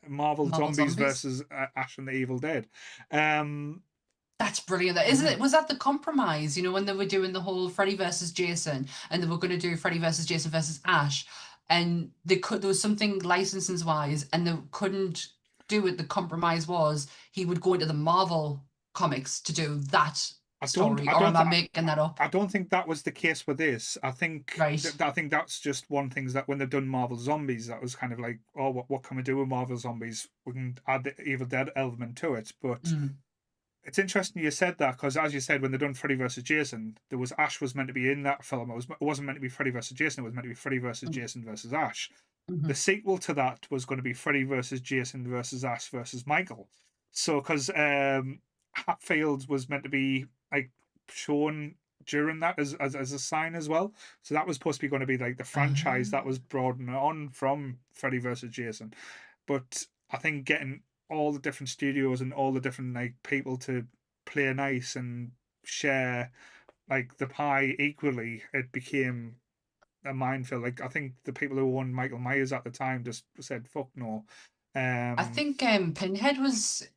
Marvel Zombies versus Ash and the Evil Dead. That's brilliant, isn't it? Was that the compromise? When they were doing the whole Freddy versus Jason, and they were going to do Freddy versus Jason versus Ash, and there was something licensing wise, and they couldn't do it. The compromise was he would go into the Marvel comics to do that story, or am I making that up? I don't think that was the case with this. I think I think that's just one thing, that when they've done Marvel Zombies, that was kind of like, oh, what can we do with Marvel Zombies? We can add the Evil Dead element to it. But it's interesting you said that, because as you said, when they've done Freddy versus Jason, Ash was meant to be in that film. It wasn't meant to be Freddy versus Jason. It was meant to be Freddy versus Jason versus Ash. The sequel to that was going to be Freddy versus Jason versus Ash versus Michael. So, because Hatfield was meant to be like shown during that as a sign as well. So that was supposed to be going to be like the franchise that was brought on from Freddy versus Jason. But I think getting all the different studios and all the different like people to play nice and share like the pie equally, it became a minefield. Like I think the people who owned Michael Myers at the time just said "fuck no." I think Pinhead was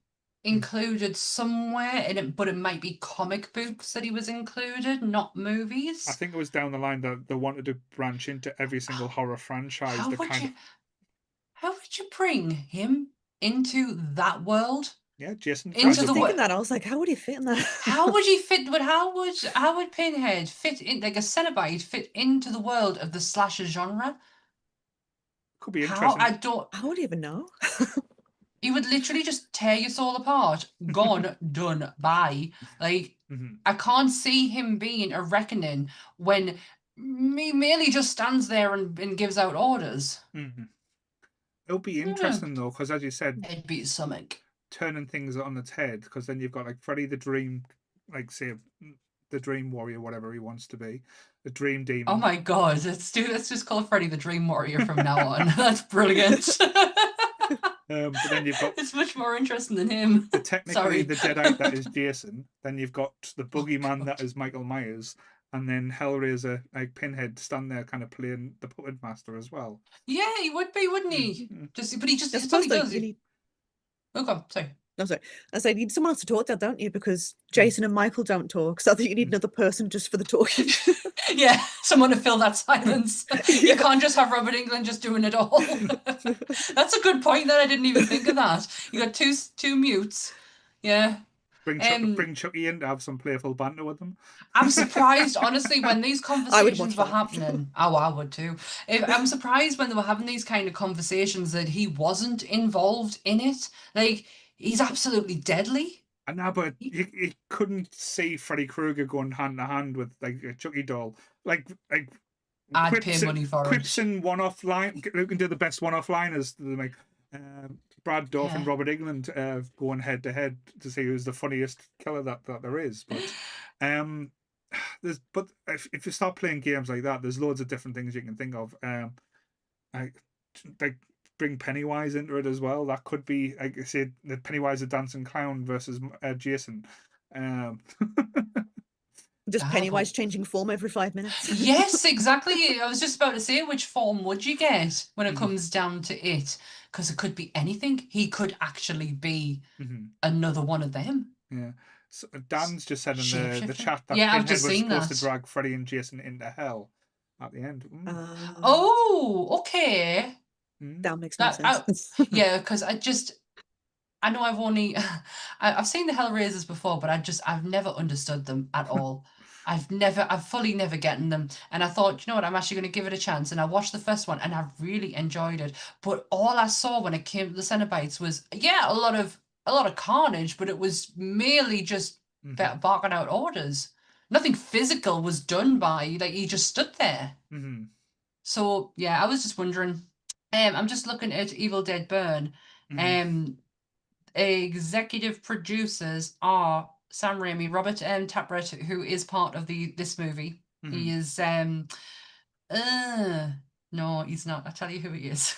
included somewhere in it, but it might be comic books that he was included, not I movies. think it was down the line that they wanted to branch into every single horror franchise. How The would kind of you how would you bring him into that world? Jason I was Into thrives the just upon thinking it. what? that. I was like, how would he fit in that? How would he fit? But how would Pinhead fit in, like a Cenobite fit into the world of the slasher genre? Could be How? I interesting. don't. I would even know. He would literally just tear your soul apart. Gone, done, bye. Like Mhm. I can't see him being a reckoning when he merely just stands there and gives out orders. Mhm. It'll be Yeah, interesting though, because as you said, it'd be something. turning things on its head. Because then you've got like Freddy the Dream, like say the Dream Warrior, whatever he wants to be, the Dream Oh Demon. my god, let's just call Freddy the Dream Warrior from now on. That's brilliant. But then you've got It's much more interesting than him. technically Sorry. the Deadite that is Jason. Then you've got the Oh Boogeyman that god. is Michael Myers, and then Hellraiser, like Pinhead, stand there kind of playing the puppet master as well. Yeah, he would be, wouldn't he? Mm-hmm. But he just I it's all suppose he though does. you need. Oh god, sorry. I'm sorry. I say you need someone else to talk to, don't you? Because Mm. Jason and Michael don't talk, so I think you need another person just for the talking. Yeah, someone to fill that silence. You Yeah. can't just have Robert England just doing it all. That's a good point that I didn't even think of that. You got two mutes. Yeah. Bring Chucky in to have some playful banter with them. I'm surprised, honestly, when these I would watch conversations were that. happening. Oh, I would too. I'm surprised when they were having these kind of conversations that he wasn't involved in it. Like, he's absolutely deadly. I know, but you couldn't see Freddy Krueger going hand to hand with like a Chucky doll. Like I'd pay quips money for quips it. and one-off line. Who can do the best one-off liners? Like Brad Dourif and Yeah. Robert England going head to head to see who's the funniest killer that there is. But if you start playing games like that, there's loads of different things you can think of. Like like bring Pennywise into it as well. That could be, like I said, the Pennywise the dancing clown versus Jason. Um, Just Ah, but Pennywise changing form every 5 minutes. yes, exactly. I was just about to say, which form would you get when it Mhm. comes down to it? Because it could be anything. He could actually be Mhm. another one of them. Yeah. So Dan's just said in the Shapeshifter. chat that Yeah, I've Pinhead just was seen supposed to that. drag Freddy and Jason into hell at the end. Oh, okay. Mm. That makes more That I, sense. yeah, because I know I've only I've seen the Hellraisers before, but I've never understood them at all. I've fully never gotten them. And I thought, you know what, I'm actually going to give it a chance. And I watched the first one and I really enjoyed it. But all I saw when it came to the Cenobites was, yeah, a lot of carnage, but it was merely just Mhm. barking out orders. Nothing physical was done by, like he just stood there. Mhm. So yeah, I was just wondering. I'm just looking at Evil Dead Burn. Mhm. Um, executive producers are Sam Raimi, Robert Tappert, who is part of this movie. He Mhm. is no, he's not. I'll tell you who he is.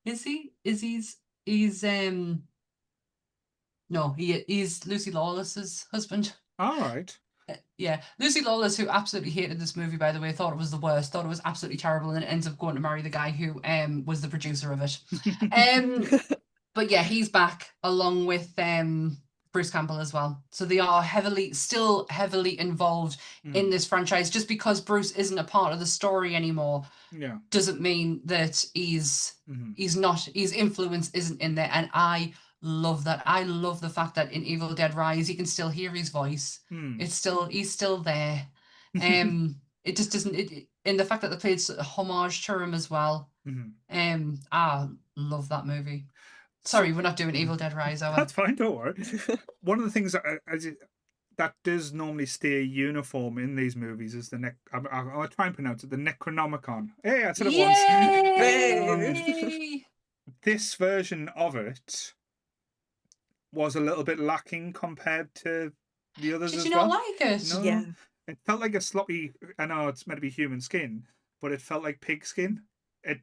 Is he? He's no, he's Lucy Lawless's husband. All right. Yeah, Lucy Lawless, who absolutely hated this movie, by the way, thought it was the worst, thought it was absolutely terrible, and ends up going to marry the guy who was the producer of it. Um, but yeah, he's back along with Bruce Campbell as well. So they are still heavily involved in Mm. this franchise. Just because Bruce isn't a part of the story anymore Yeah. doesn't mean that Mhm. he's not, his influence isn't in there. And I love that. I love the fact that in Evil Dead Rise you can still hear his voice. Mm. He's still there. It just doesn't in the fact that they played homage to him as well. Mhm. I love that movie. So Sorry, we're not doing Evil Dead Rise, are we? that's fine. Don't worry. One of the things that does normally stay uniform in these movies is I'll try and pronounce it, the Necronomicon. Hey, I said it once. Yay! This version of it was a little bit lacking compared to the others Did as you not well. like it? No, Yeah. it felt like a sloppy. I know it's meant to be human skin, but it felt like pig skin. It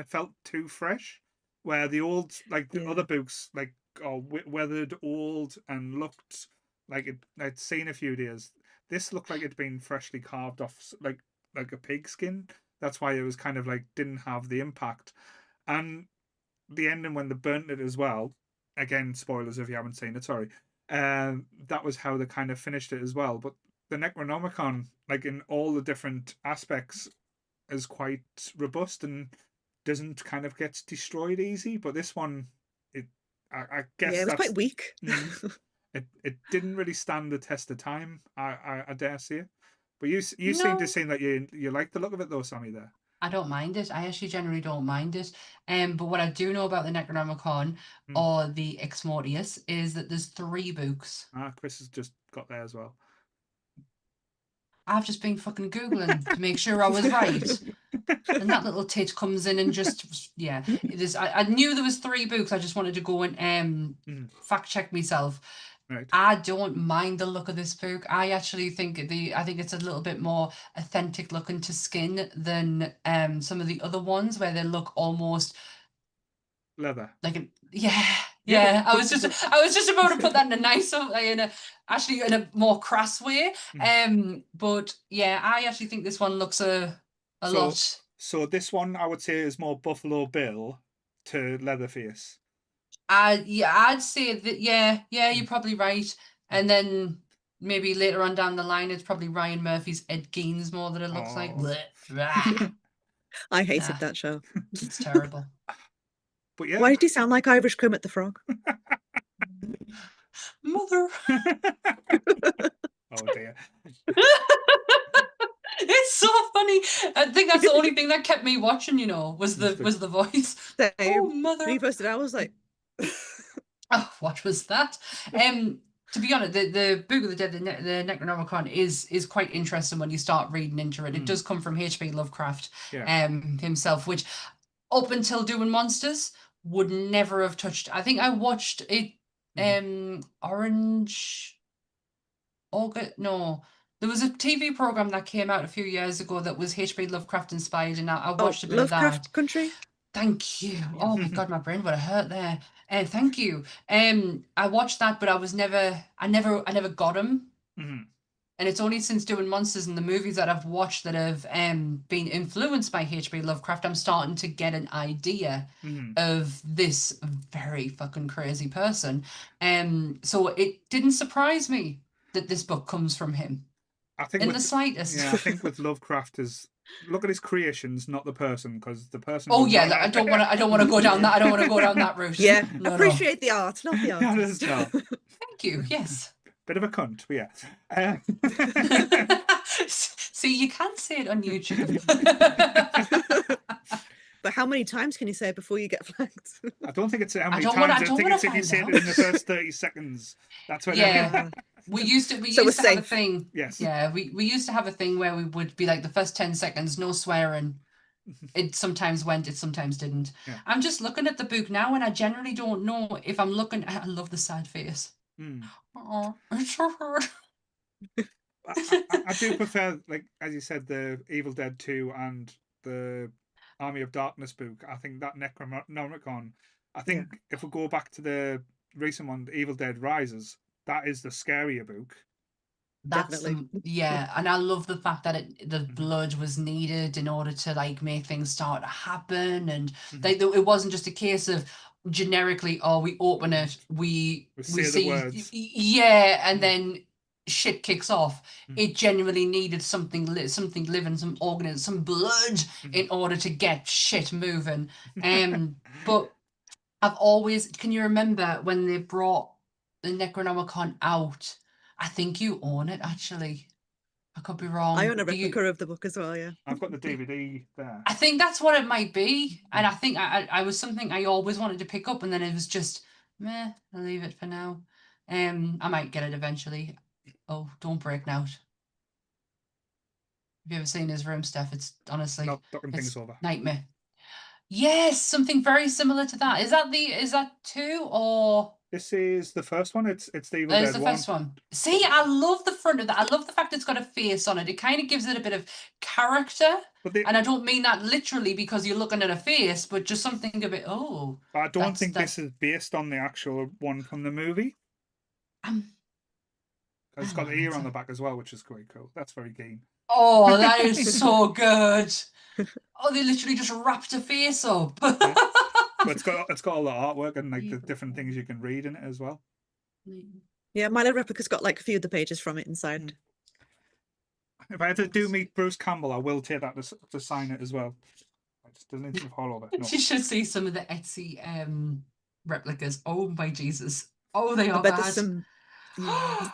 felt too fresh. Where the old, like the Yeah. other books, like are weathered, old, and looked like I'd seen a few days. This looked like it'd been freshly carved off, like a pig skin. That's why it was kind of like didn't have the impact. And the ending when they burnt it as well. Again, spoilers if you haven't seen it. Sorry. That was how they kind of finished it as well. But the Necronomicon, like in all the different aspects, is quite robust and doesn't kind of get destroyed easy. But this one, it I Yeah, guess it was that's quite weak. it didn't really stand the test of time. I dare say. But you seem to No. say that you like the look of it though, Sammy. There. I don't mind it. I actually generally don't mind it. But what I do know about the Necronomicon Mm. or the Ex Mortius is that there's 3 books. Chris has just got there as well. I've just been fucking Googling to make sure I was right. And that little tit comes in and just I knew there was 3 books. I just wanted to go and fact check myself. Right. I don't mind the look of this book. I actually think I think it's a little bit more authentic looking to skin than some of the other ones where they look almost Leather. like Yeah, yeah. I but was just about to put that in a nicer actually in a more crass way. But yeah, I actually think this one looks a lot. So this one I would say is more Buffalo Bill to Leatherface. I'd say that you're probably right. And then maybe later on down the line, it's probably Ryan Murphy's Ed Gein more that it looks like. Oh. Blech, I hated Nah. that show. it's terrible. But yeah. Why did he sound like Irish Kermit the Frog? Mother. Oh dear. It's so funny. I think that's the only thing that kept me watching, was the voice. Same. Oh, When mother. he posted, I was like, Oh, what was that? To be honest, the Book of the Dead, the Necronomicon is quite interesting when you start reading into it. It does come from H.P. Lovecraft himself, which up until doing Monsters would never have touched. I think I watched it Orange August no. There was a TV program that came out a few years ago that was H.P. Lovecraft inspired, and I oh, watched a bit of that. Lovecraft Country? Thank you. Oh my God, my brain would have hurt there. Thank you. I watched that, but I never got him. And it's only since doing Monsters and the movies that I've watched that have been influenced by H.P. Lovecraft, I'm starting to get an idea of this very fucking crazy person. So it didn't surprise me that this book comes from him. I think in the slightest. Yeah, I think with Lovecraft is look at his creations, not the person, because the person. Oh yeah, I don't want to go down that. I don't want to go down that route. Yeah, no, appreciate the art, not the artist. Thank you. Yes. Bit of a cunt, but yeah. See, you can't say it on YouTube. But how many times can you say it before you get flagged? I don't think it's how many times. I think it's if you say it in the first 30 seconds. That's when. Yeah. We used to have a thing. Yes. Yeah, we used to have a thing where we would be like the first 10 seconds, no swearing. It sometimes went, it sometimes didn't. Yeah. I'm just looking at the book now and I generally don't know if I'm looking. I love the sad face. Oh, it's so hard. I do prefer, like as you said, the Evil Dead 2 and the Army of Darkness book. I think that Necronomicon. I think if we go back to the recent one, Evil Dead Rises, that is the scarier book. That's and I love the fact that the blood was needed in order to like make things start to happen, and it wasn't just a case of generically, we open it, we see see the words. and then shit kicks off. It genuinely needed something living, some organism, some blood in order to get shit moving. But I've always, can you remember when they brought the Necronomicon out? I think you own it, actually. I could be wrong. I own a replica of the book as well, yeah. I've got the DVD there. I think that's what it might be. And I think I was something I always wanted to pick up, and then it was just, meh, I'll leave it for now. I might get it eventually. Oh, don't break now. Have you ever seen his room, Steph? It's honestly, Not knocking things over. Nightmare. Yes, something very similar to that. Is that 2 or This is the first one. It's the Evil is Dead the one. first one? See, I love the front of that. I love the fact it's got a face on it. It kind of gives it a bit of character. But they, And I don't mean that literally because you're looking at a face, but just something a bit, oh, I don't think that this is based on the actual one from the movie. I'm It's got the ear on the back as well, which is quite cool. That's very keen. Oh, that is so good. Oh, they literally just wrapped a face up. Yeah. But it's got all the artwork and like the different things you can read in it as well. Yeah, Milo Replica's got like a few of the pages from it inside. If I ever do meet Bruce Campbell, I will take that to sign it as well. I just didn't need to follow that. No. You should see some of the Etsy replicas. Oh my Jesus. Oh, they I are bet bad. there's some. Yeah.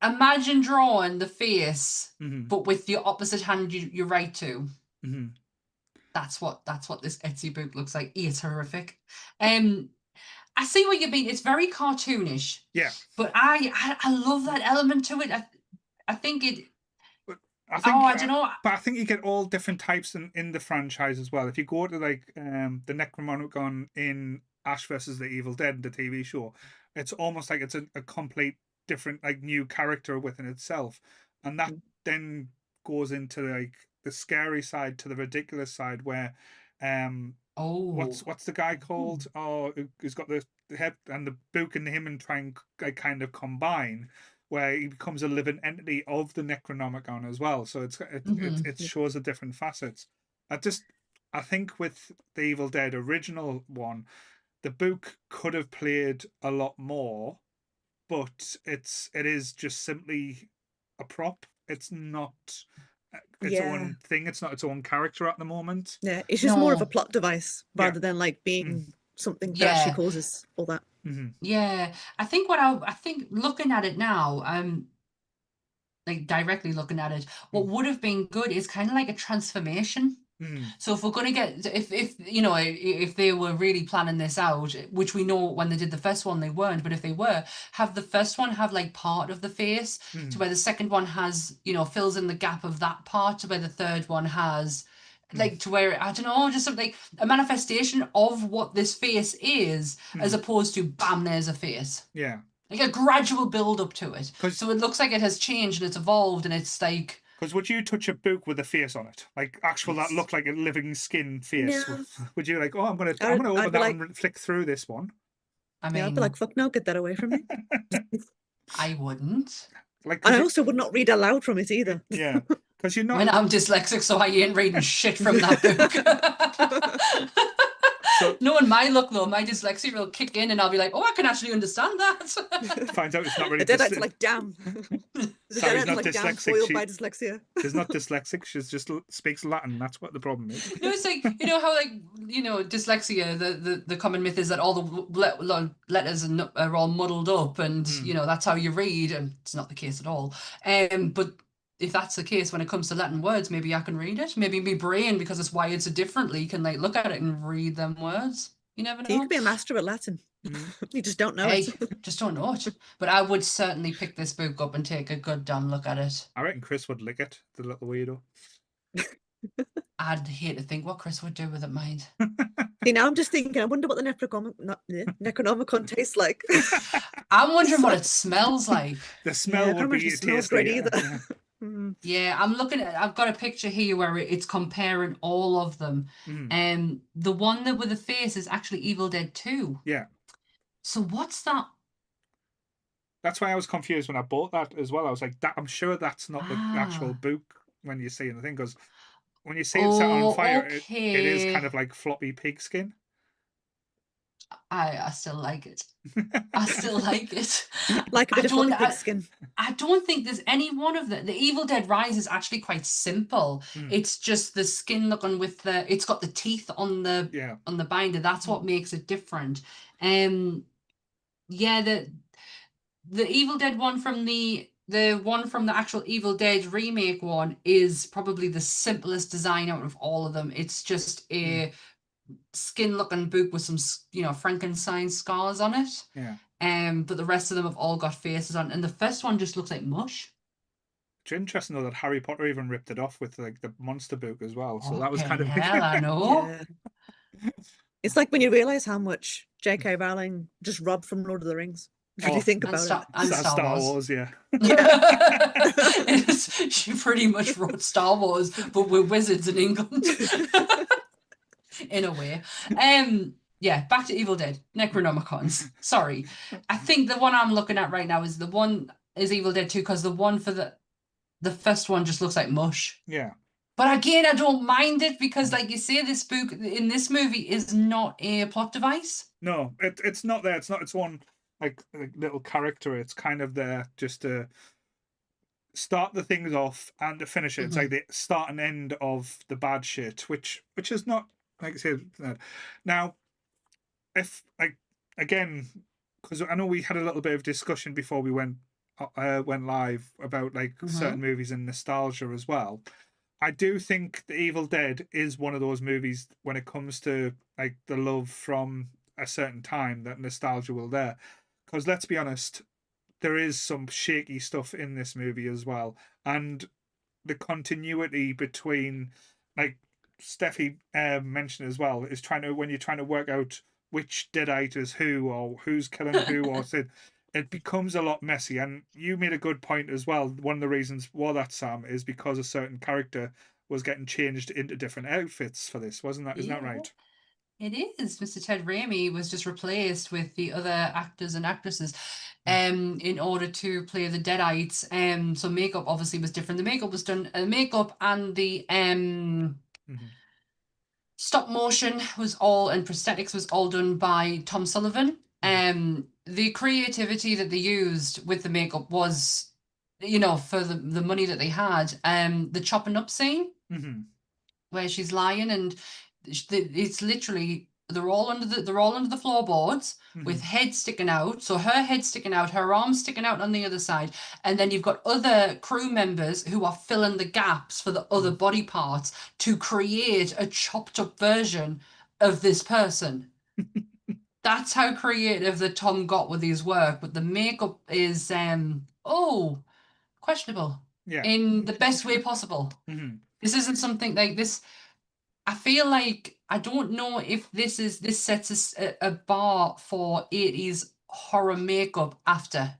Imagine drawing the face, Mhm. but with the opposite hand you write to. Mhm. That's what this Etsy book looks like. It's horrific. I see what you mean. It's very cartoonish. Yeah. But I love that element to it. I think it. I think, I don't know. but I think you get all different types in the franchise as well. If you go to like the Necronomicon in Ash versus the Evil Dead, the TV show, it's almost like it's a complete different like new character within itself, and that then goes into like the scary side to the ridiculous side where what's the guy called? Oh, who's got the head and the book and him and try and like, kind of combine, where he becomes a living entity of the Necronomicon as well. So it shows the different facets. I think with the Evil Dead original one, the book could have played a lot more, but it is just simply a prop. It's not its own thing. It's not its own character at the moment. Yeah, it's just more of a plot device rather than like being something that actually causes all that. Yeah, I think I think looking at it now, like directly looking at it, what would have been good is kind of like a transformation. So if we're going to get, if you know, if they were really planning this out, which we know when they did the first one they weren't, but if they were, have the first one have like part of the face to where the second one has, you know, fills in the gap of that part to where the third one has, like to where, I don't know, just something, a manifestation of what this face is, as opposed to bam, there's a face. Yeah. Like a gradual build up to it. So it looks like it has changed and it's evolved and it's like. Because would you touch a book with a face on it, like actual that looked like a living skin face? No. Would you like? Oh, I'm gonna open that and flick through this one. I mean, I'd be like, fuck no, get that away from me. I wouldn't. Like, I also would not read aloud from it either. Yeah, because you're not. When I'm dyslexic, so I ain't reading shit from that book. So, knowing my luck though, my dyslexia will kick in and I'll be like, oh, I can actually understand that. Finds out it's not really. The Deadites like, damn. Sarah's not like, dyslexic. Foiled by dyslexia. She's not dyslexic. She just speaks Latin. That's what the problem is. No, it's like, you know how like, you know, dyslexia, the common myth is that all the letters are all muddled up and, you know, that's how you read, and it's not the case at all. But if that's the case, when it comes to Latin words, maybe I can read it. Maybe my brain, because it's wired so differently, can like look at it and read them words. You never know. You could be a master at Latin. You just don't know it. Just don't know it. But I would certainly pick this book up and take a good damn look at it. I reckon Chris would lick it, the little weirdo. I'd hate to think what Chris would do with it, mind. See, now I'm just thinking, I wonder what the Necronomicon tastes like. I'm wondering what it smells like. The smell would be smells great either. Yeah, I'm looking at. I've got a picture here where it's comparing all of them, and the one that with the face is actually Evil Dead 2. Yeah. So what's that? That's why I was confused when I bought that as well. I was like, I'm sure that's not the actual book when you see the thing, because when you see it set on fire, it is kind of like floppy pigskin. I still like it. I still like it. Like a bit of floppy pigskin. I don't think there's any one of them. The Evil Dead Rise is actually quite simple. It's just the skin looking with the. It's got the teeth on the binder. That's what makes it different. Yeah, the Evil Dead one from the one from the actual Evil Dead remake one is probably the simplest design out of all of them. It's just a skin looking book with some, you know, Frankenstein scars on it. Yeah. But the rest of them have all got faces on, and the first one just looks like mush. It's interesting though that Harry Potter even ripped it off with like the monster book as well. So that was kind of hell, I know. It's like when you realize how much J.K. Rowling just robbed from Lord of the Rings. If you Oh, think And about it. Star Star Wars. Wars, yeah. She pretty much wrote Star Wars, but with wizards in England. In a way. Yeah, back to Evil Dead, Necronomicons. Sorry. I think the one I'm looking at right now is Evil Dead 2, because the one for the first one just looks like mush. Yeah. But again, I don't mind it because, like you say, this book in this movie is not a plot device. No, it's not there. It's not its one like little character. It's kind of there just to start the things off and to finish it. It's like the start and end of the bad shit, which is not, like I said. Now, if like again, because I know we had a little bit of discussion before we went live about like certain movies and nostalgia as well. I do think The Evil Dead is one of those movies when it comes to like the love from a certain time, that nostalgia will there. Because let's be honest, there is some shaky stuff in this movie as well, and the continuity between, like Steffi mentioned as well, is trying to, when you're trying to work out which Deadite is who or who's killing who or it becomes a lot messy. And you made a good point as well. One of the reasons for that, Sam, is because a certain character was getting changed into different outfits for this, wasn't that? Isn't that Yeah. right? It is. Mr. Ted Raimi was just replaced with the other actors and actresses in order to play the Deadites. So makeup obviously was different. The makeup was done, makeup and the stop motion was all, and prosthetics was all done by Tom Sullivan. The creativity that they used with the makeup was, for the money that they had. The chopping up scene where she's lying and it's literally they're all under the floorboards with heads sticking out. So her head sticking out, her arms sticking out on the other side, and then you've got other crew members who are filling the gaps for the other body parts to create a chopped up version of this person. That's how creative that Tom got with his work. But the makeup is questionable Yeah. in the best way possible. This isn't something like this. I feel like I don't know if this sets a bar for 80s horror makeup after,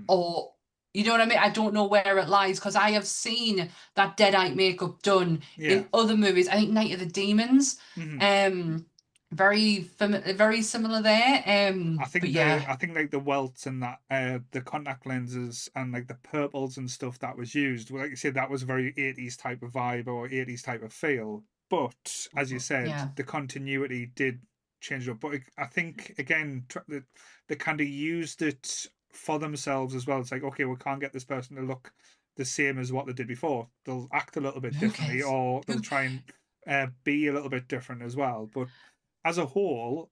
or you know what I mean? I don't know where it lies, because I have seen that Deadite makeup done in other movies. I think Night of the Demons, very similar there. I think But yeah, I think like the welts and that the contact lenses and like the purples and stuff that was used, like you said, that was a very 80s type of vibe or 80s type of feel. But as you said, yeah. the continuity did change it up. But I think again, they kind of used it for themselves as well. It's like, okay, we can't get this person to look the same as what they did before. They'll act a little bit Who differently, cares? or they'll try and be a little bit different as well. But as a whole,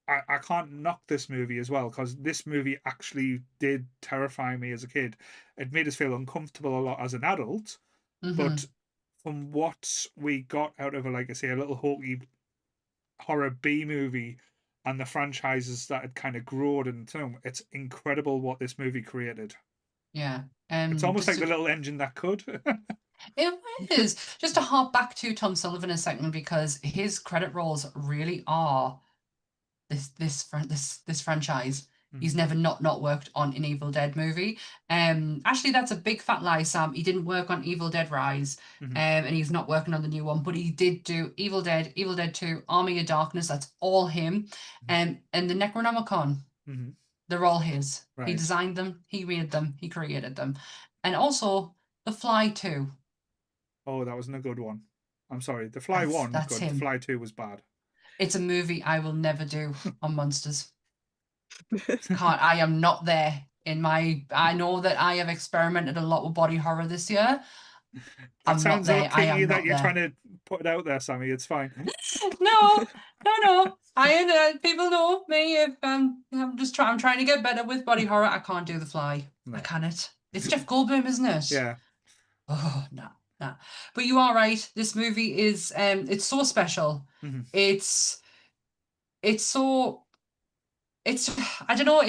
I can't knock this movie as well, because this movie actually did terrify me as a kid. It made us feel uncomfortable a lot as an adult, but from what we got out of like I say, a little hokey horror B movie and the franchises that had kind of grown and it's incredible what this movie created. Yeah. It's almost like Just the little engine that could. it is. Just to harp back to Tom Sullivan a second, because his credit rolls really are this franchise. He's never not worked on an Evil Dead movie. Actually, that's a big fat lie, Sam. He didn't work on Evil Dead Rise, and he's not working on the new one. But he did do Evil Dead, Evil Dead 2, Army of Darkness. That's all him. And the Necronomicon. They're all his. He Right. designed them. He made them. He created them. And also The Fly 2. Oh, that wasn't a good one. I'm sorry. The Fly one was That's good. The him. Fly 2 was bad. It's a movie I will never do on monsters. Can't. I am not there in my. I know that I have experimented a lot with body horror this year. That I'm not sounds a there. lot I kinky am that not you're there. trying to put it out there, Sammy. It's fine. No. People know me. If I'm trying to get better with body horror. I can't do The Fly. No. I cannot. It's Jeff Goldblum, isn't it? Yeah. Oh no, no. But you are right. This movie is it's so special. It's so it's I don't know,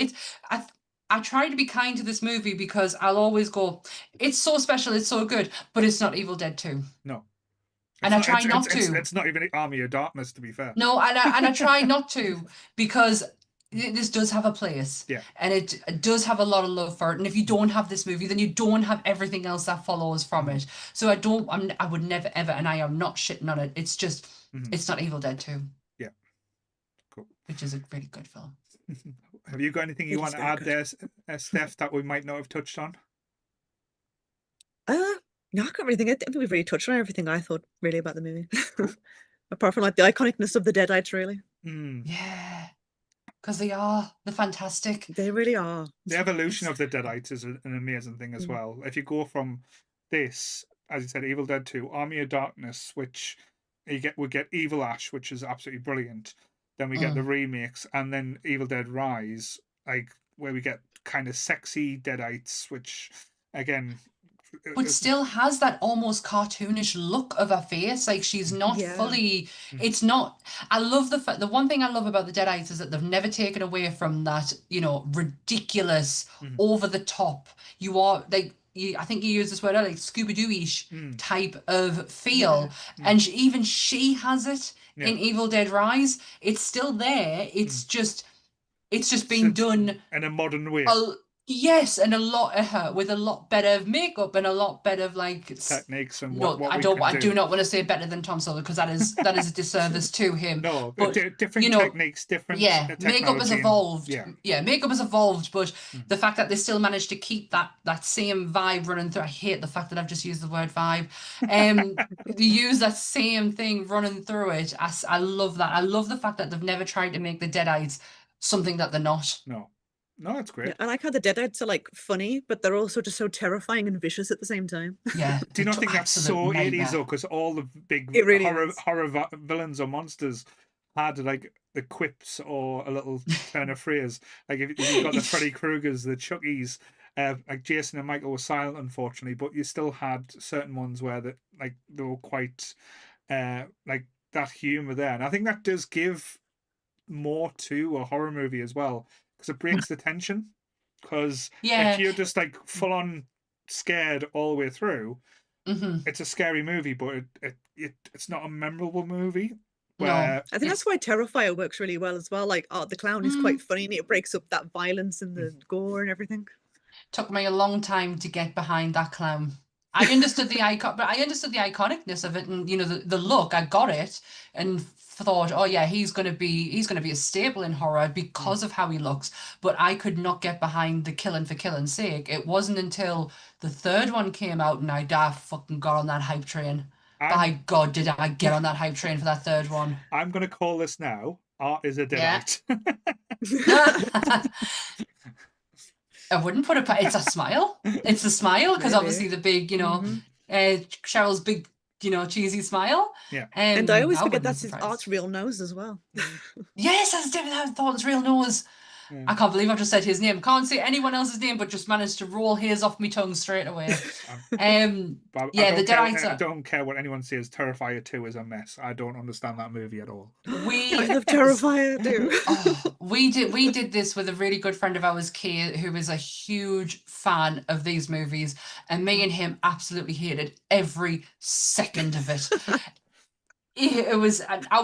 I try to be kind to this movie because I'll always go, it's so special, it's so good, but it's not Evil Dead 2. No. And I try not to. It's not even Army of Darkness, to be fair. No, and I try not to, because this does have a place. Yeah. And it does have a lot of love for it. And if you don't have this movie, then you don't have everything else that follows from it. So I would never ever, and I am not shitting on it. It's just, it's not Evil Dead 2. Yeah. Cool. Which is a really good film. Have you got anything you want to add there, Steph, that we might not have touched on? No, I can't really think. I think we've really touched on everything I thought really about the movie. Apart from like the iconicness of the Deadites, really. Yeah. Because they're fantastic. They really are. The evolution of the Deadites is an amazing thing as well. If you go from this, as you said, Evil Dead 2, Army of Darkness, which we get Evil Ash, which is absolutely brilliant. Then we get the remakes, and then Evil Dead Rise, like where we get kind of sexy Deadites, which again, but still has that almost cartoonish look of her face. Like she's not fully. It's not. I love the one thing I love about the Deadites is that they've never taken away from that, you know, ridiculous, over the top. You are like. I think you used this word earlier, like Scooby-Doo-ish type of feel, and even she has it in Evil Dead Rise. It's still there. It's just been done in a modern way. Yes, and a lot with a lot better makeup and a lot better like techniques and what I do not want to say better than Tom Sawyer, because that is a disservice to him. No, but different techniques, different makeup has evolved. Makeup has evolved, but the fact that they still managed to keep that same vibe running through. I hate the fact that I've just used the word vibe. They use that same thing running through it. I love that. I love the fact that they've never tried to make the Deadites something that they're not. No, it's great. Yeah, I like how the Deadites are like funny, but they're also just so terrifying and vicious at the same time. Yeah. Do you not think that's so 80s though? Because all the big horror villains or monsters had like the quips or a little turn of phrase. Like if you've got the Freddy Kruegers, the Chuckies, like Jason and Michael were silent, unfortunately, but you still had certain ones where they were quite like that humor there, and I think that does give more to a horror movie as well. Because it breaks the tension. Because if you're just like full on scared all the way through, it's a scary movie, but it's not a memorable movie. No, I think that's why Terrifier works really well as well. Like, the clown is quite funny, and it breaks up that violence and the gore and everything. Took me a long time to get behind that clown. I understood the iconicness of it, and you know the look. I got it, and thought, oh yeah, he's gonna be a staple in horror because of how he looks. But I could not get behind the killing for killing's sake. It wasn't until the third one came out and I fucking got on that hype train. By God, did I get on that hype train for that third one? I'm gonna call this now. Art is a Deadite. I wouldn't put it. It's a smile. It's a smile because obviously the big, you know, Cheryl's big, you know, cheesy smile. Yeah. And I always forget that's Art's real nose as well. Yes, I thought his real nose. Yeah. I can't believe I've just said his name. Can't say anyone else's name, but just managed to roll his off my tongue straight away. The Deadites. I don't care what anyone says. Terrifier 2 is a mess. I don't understand that movie at all. I love Terrifier too. We did this with a really good friend of ours, Kay, who is a huge fan of these movies, and me and him absolutely hated every second of it. It was. I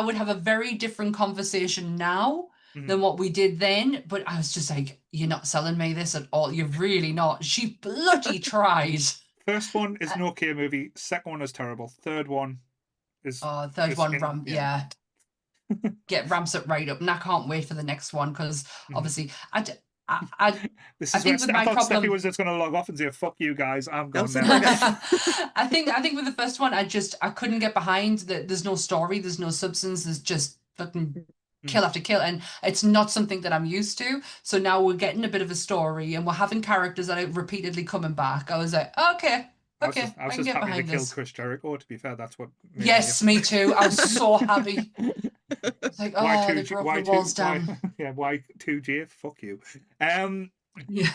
would have a very different conversation now than what we did then, but I was just like, you're not selling me this at all. You're really not. She bloody tried. First one is an okay movie. Second one is terrible. Third one is ramps it right up, and I can't wait for the next one because obviously this is where I thought Steffi was just going to log off and say, "Fuck you guys, I'm gone now." I think with the first one, I couldn't get behind that. There's no story, there's no substance, there's just fucking kill after kill, and it's not something that I'm used to. So now we're getting a bit of a story, and we're having characters that are repeatedly coming back. I was like, okay, I was just happy to kill Chris Jericho. To be fair, that's what. Yes, me too. I was so happy. It's like, they broke the walls down. Y2J, fuck you. Yeah.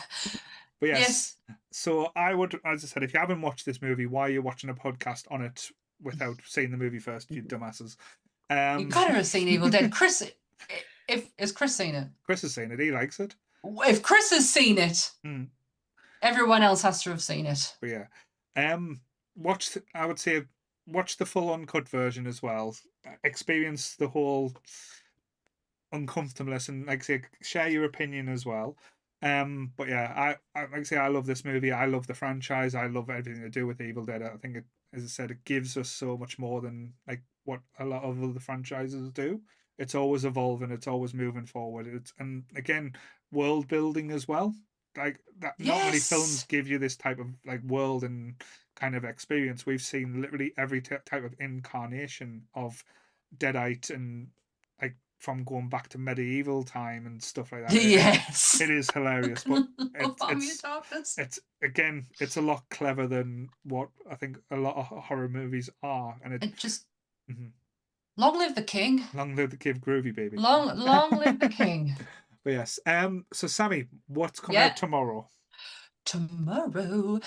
But yes. So I would, as I said, if you haven't watched this movie, why are you watching a podcast on it without seeing the movie first, you dumbasses? You gotta have seen Evil Dead. Chris, has Chris seen it? Chris has seen it. He likes it. If Chris has seen it, everyone else has to have seen it. But yeah, I would say watch the full uncut version as well. Experience the whole uncomfortableness, and like I say, share your opinion as well. But yeah, I like I say, I love this movie. I love the franchise. I love everything to do with Evil Dead. I think it, as I said, it gives us so much more than like what a lot of other franchises do. It's always evolving. It's always moving forward. It's, and again, world building as well. Like that, not many films Yes. give you this type of like world and kind of experience. We've seen literally every type of incarnation of Deadite, and like from going back to medieval time and stuff like that. Yes. It is hilarious, but Army of Darkness. it's again, it's a lot clever than what I think a lot of horror movies are, and it It just mhm. long live the king. Long live the kid, Groovy baby. Long live the king. But yes, so Sammy, what's coming Yeah. out tomorrow? Tomorrow,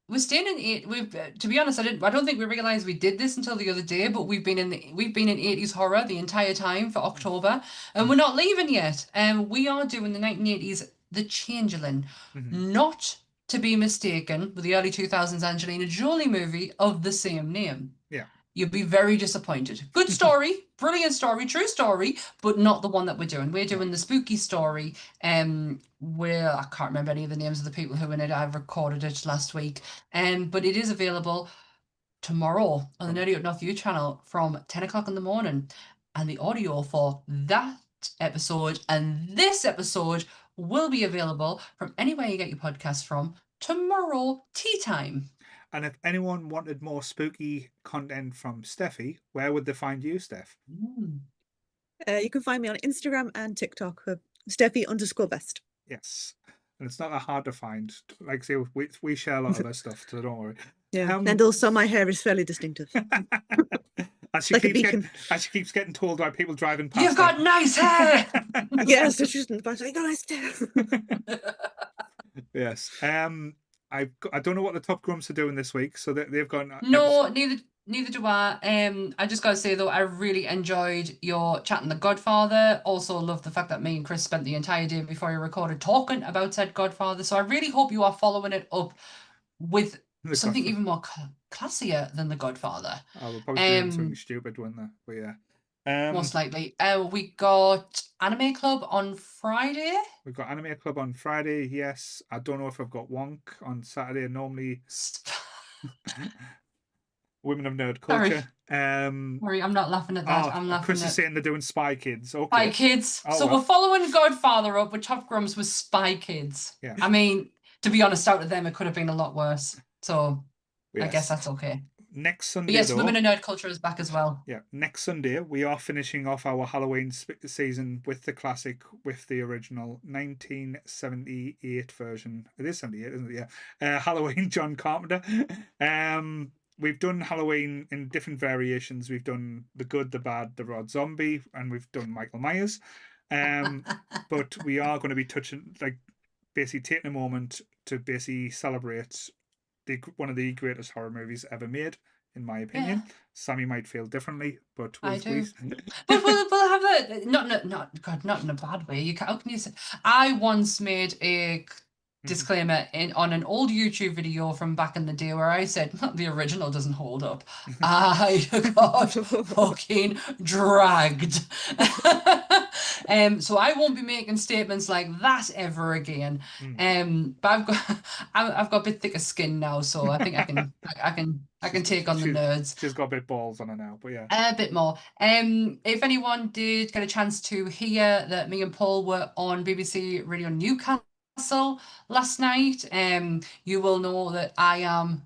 we're staying in eight. We've to be honest, I don't think we realized we did this until the other day. But we've been in 80s horror the entire time for October, and we're not leaving yet. We are doing the 1980s The Changeling, not to be mistaken with the early 2000s Angelina Jolie movie of the same name. Yeah. You'll be very disappointed. Good story, brilliant story, true story, but not the one that we're doing. We're doing the spooky story. Where I can't remember any of the names of the people who are in it. I've recorded it last week. But it is available tomorrow on the Nerdy Up North You channel from 10 o'clock in the morning. And the audio for that episode and this episode will be available from anywhere you get your podcasts from tomorrow tea time. And if anyone wanted more spooky content from Steffi, where would they find you, Steph? You can find me on Instagram and TikTok for Steffi_best. Yes. And it's not that hard to find. Like I say, we share a lot of their stuff, so don't worry. Yeah. And also my hair is fairly distinctive. As she, like a keeps beacon. as she keeps getting told by people driving past. You've got nice hair. Yes, so she's in the back. I got nice hair. Yes. I don't know what the Top Grumps are doing this week, so they've got no, neither do I. I just gotta say though, I really enjoyed your chat on The Godfather. Also love the fact that me and Chris spent the entire day before you recorded talking about said Godfather. So I really hope you are following it up with something even more classier than The Godfather. I will probably do something stupid, wouldn't I? But yeah. Most likely. We got Anime Club on Friday. We've got Anime Club on Friday, yes. I don't know if I've got Wonk on Saturday. Normally Women of Nerd Culture. Sorry, I'm not laughing at that. I'm laughing Chris at... is saying they're doing Spy Kids. Okay. Spy Kids. Oh, so well, we're following Godfather up with Top Grumps with Spy Kids. Yeah. I mean, to be honest, out of them, it could have been a lot worse. So yes. I guess that's okay. Next Sunday, but yes, though, Women in Nerd Culture is back as well. Yeah, next Sunday we are finishing off our Halloween season with the classic, with the original 1978 version. It is 78, isn't it? Yeah, Halloween, John Carpenter. We've done Halloween in different variations. We've done the good, the bad, the Rob Zombie, and we've done Michael Myers. But we are going to be touching, like, basically taking a moment to basically celebrate one of the greatest horror movies ever made, in my opinion. Yeah. Sammy might feel differently, but I do. But we'll have a not in a bad way. How can you say? I once made a disclaimer on an old YouTube video from back in the day where I said the original doesn't hold up. I got fucking dragged. So I won't be making statements like that ever again. But I've got a bit thicker skin now, so I think I can take on the nerds. She's got a bit balls on her now, but yeah. A bit more. If anyone did get a chance to hear that me and Paul were on BBC Radio Newcastle last night, you will know that I am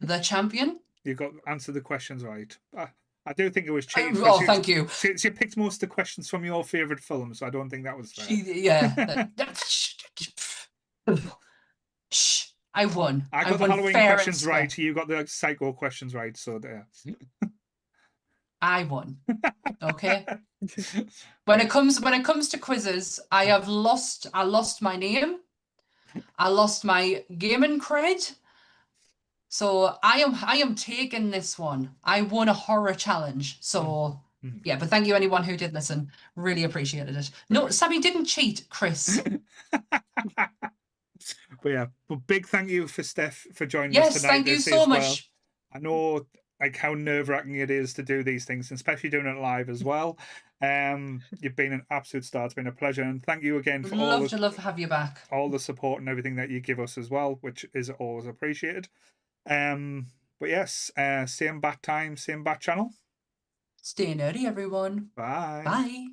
the champion. You got answer the questions right. I do think it was cheating. Thank you. She picked most of the questions from your favourite films, so I don't think that was fair. Shh, I won. I got the Halloween questions right. You got the Psycho questions right, so there. I won. Okay. When it comes to quizzes, I lost my name. I lost my gaming cred. So I am taking this one. I won a horror challenge. So yeah, but thank you anyone who did listen. Really appreciated it. No, Sammy didn't cheat, Chris. But yeah, but big thank you for Steph for joining us tonight. Yes, thank you so much. I know like how nerve-wracking it is to do these things, and especially doing it live as well. You've been an absolute star. It's been a pleasure, and thank you again Would for love to have you back. all the support and everything that you give us as well, which is always appreciated. But yes, same bat time, same bat channel. Stay nerdy, everyone. Bye. Bye.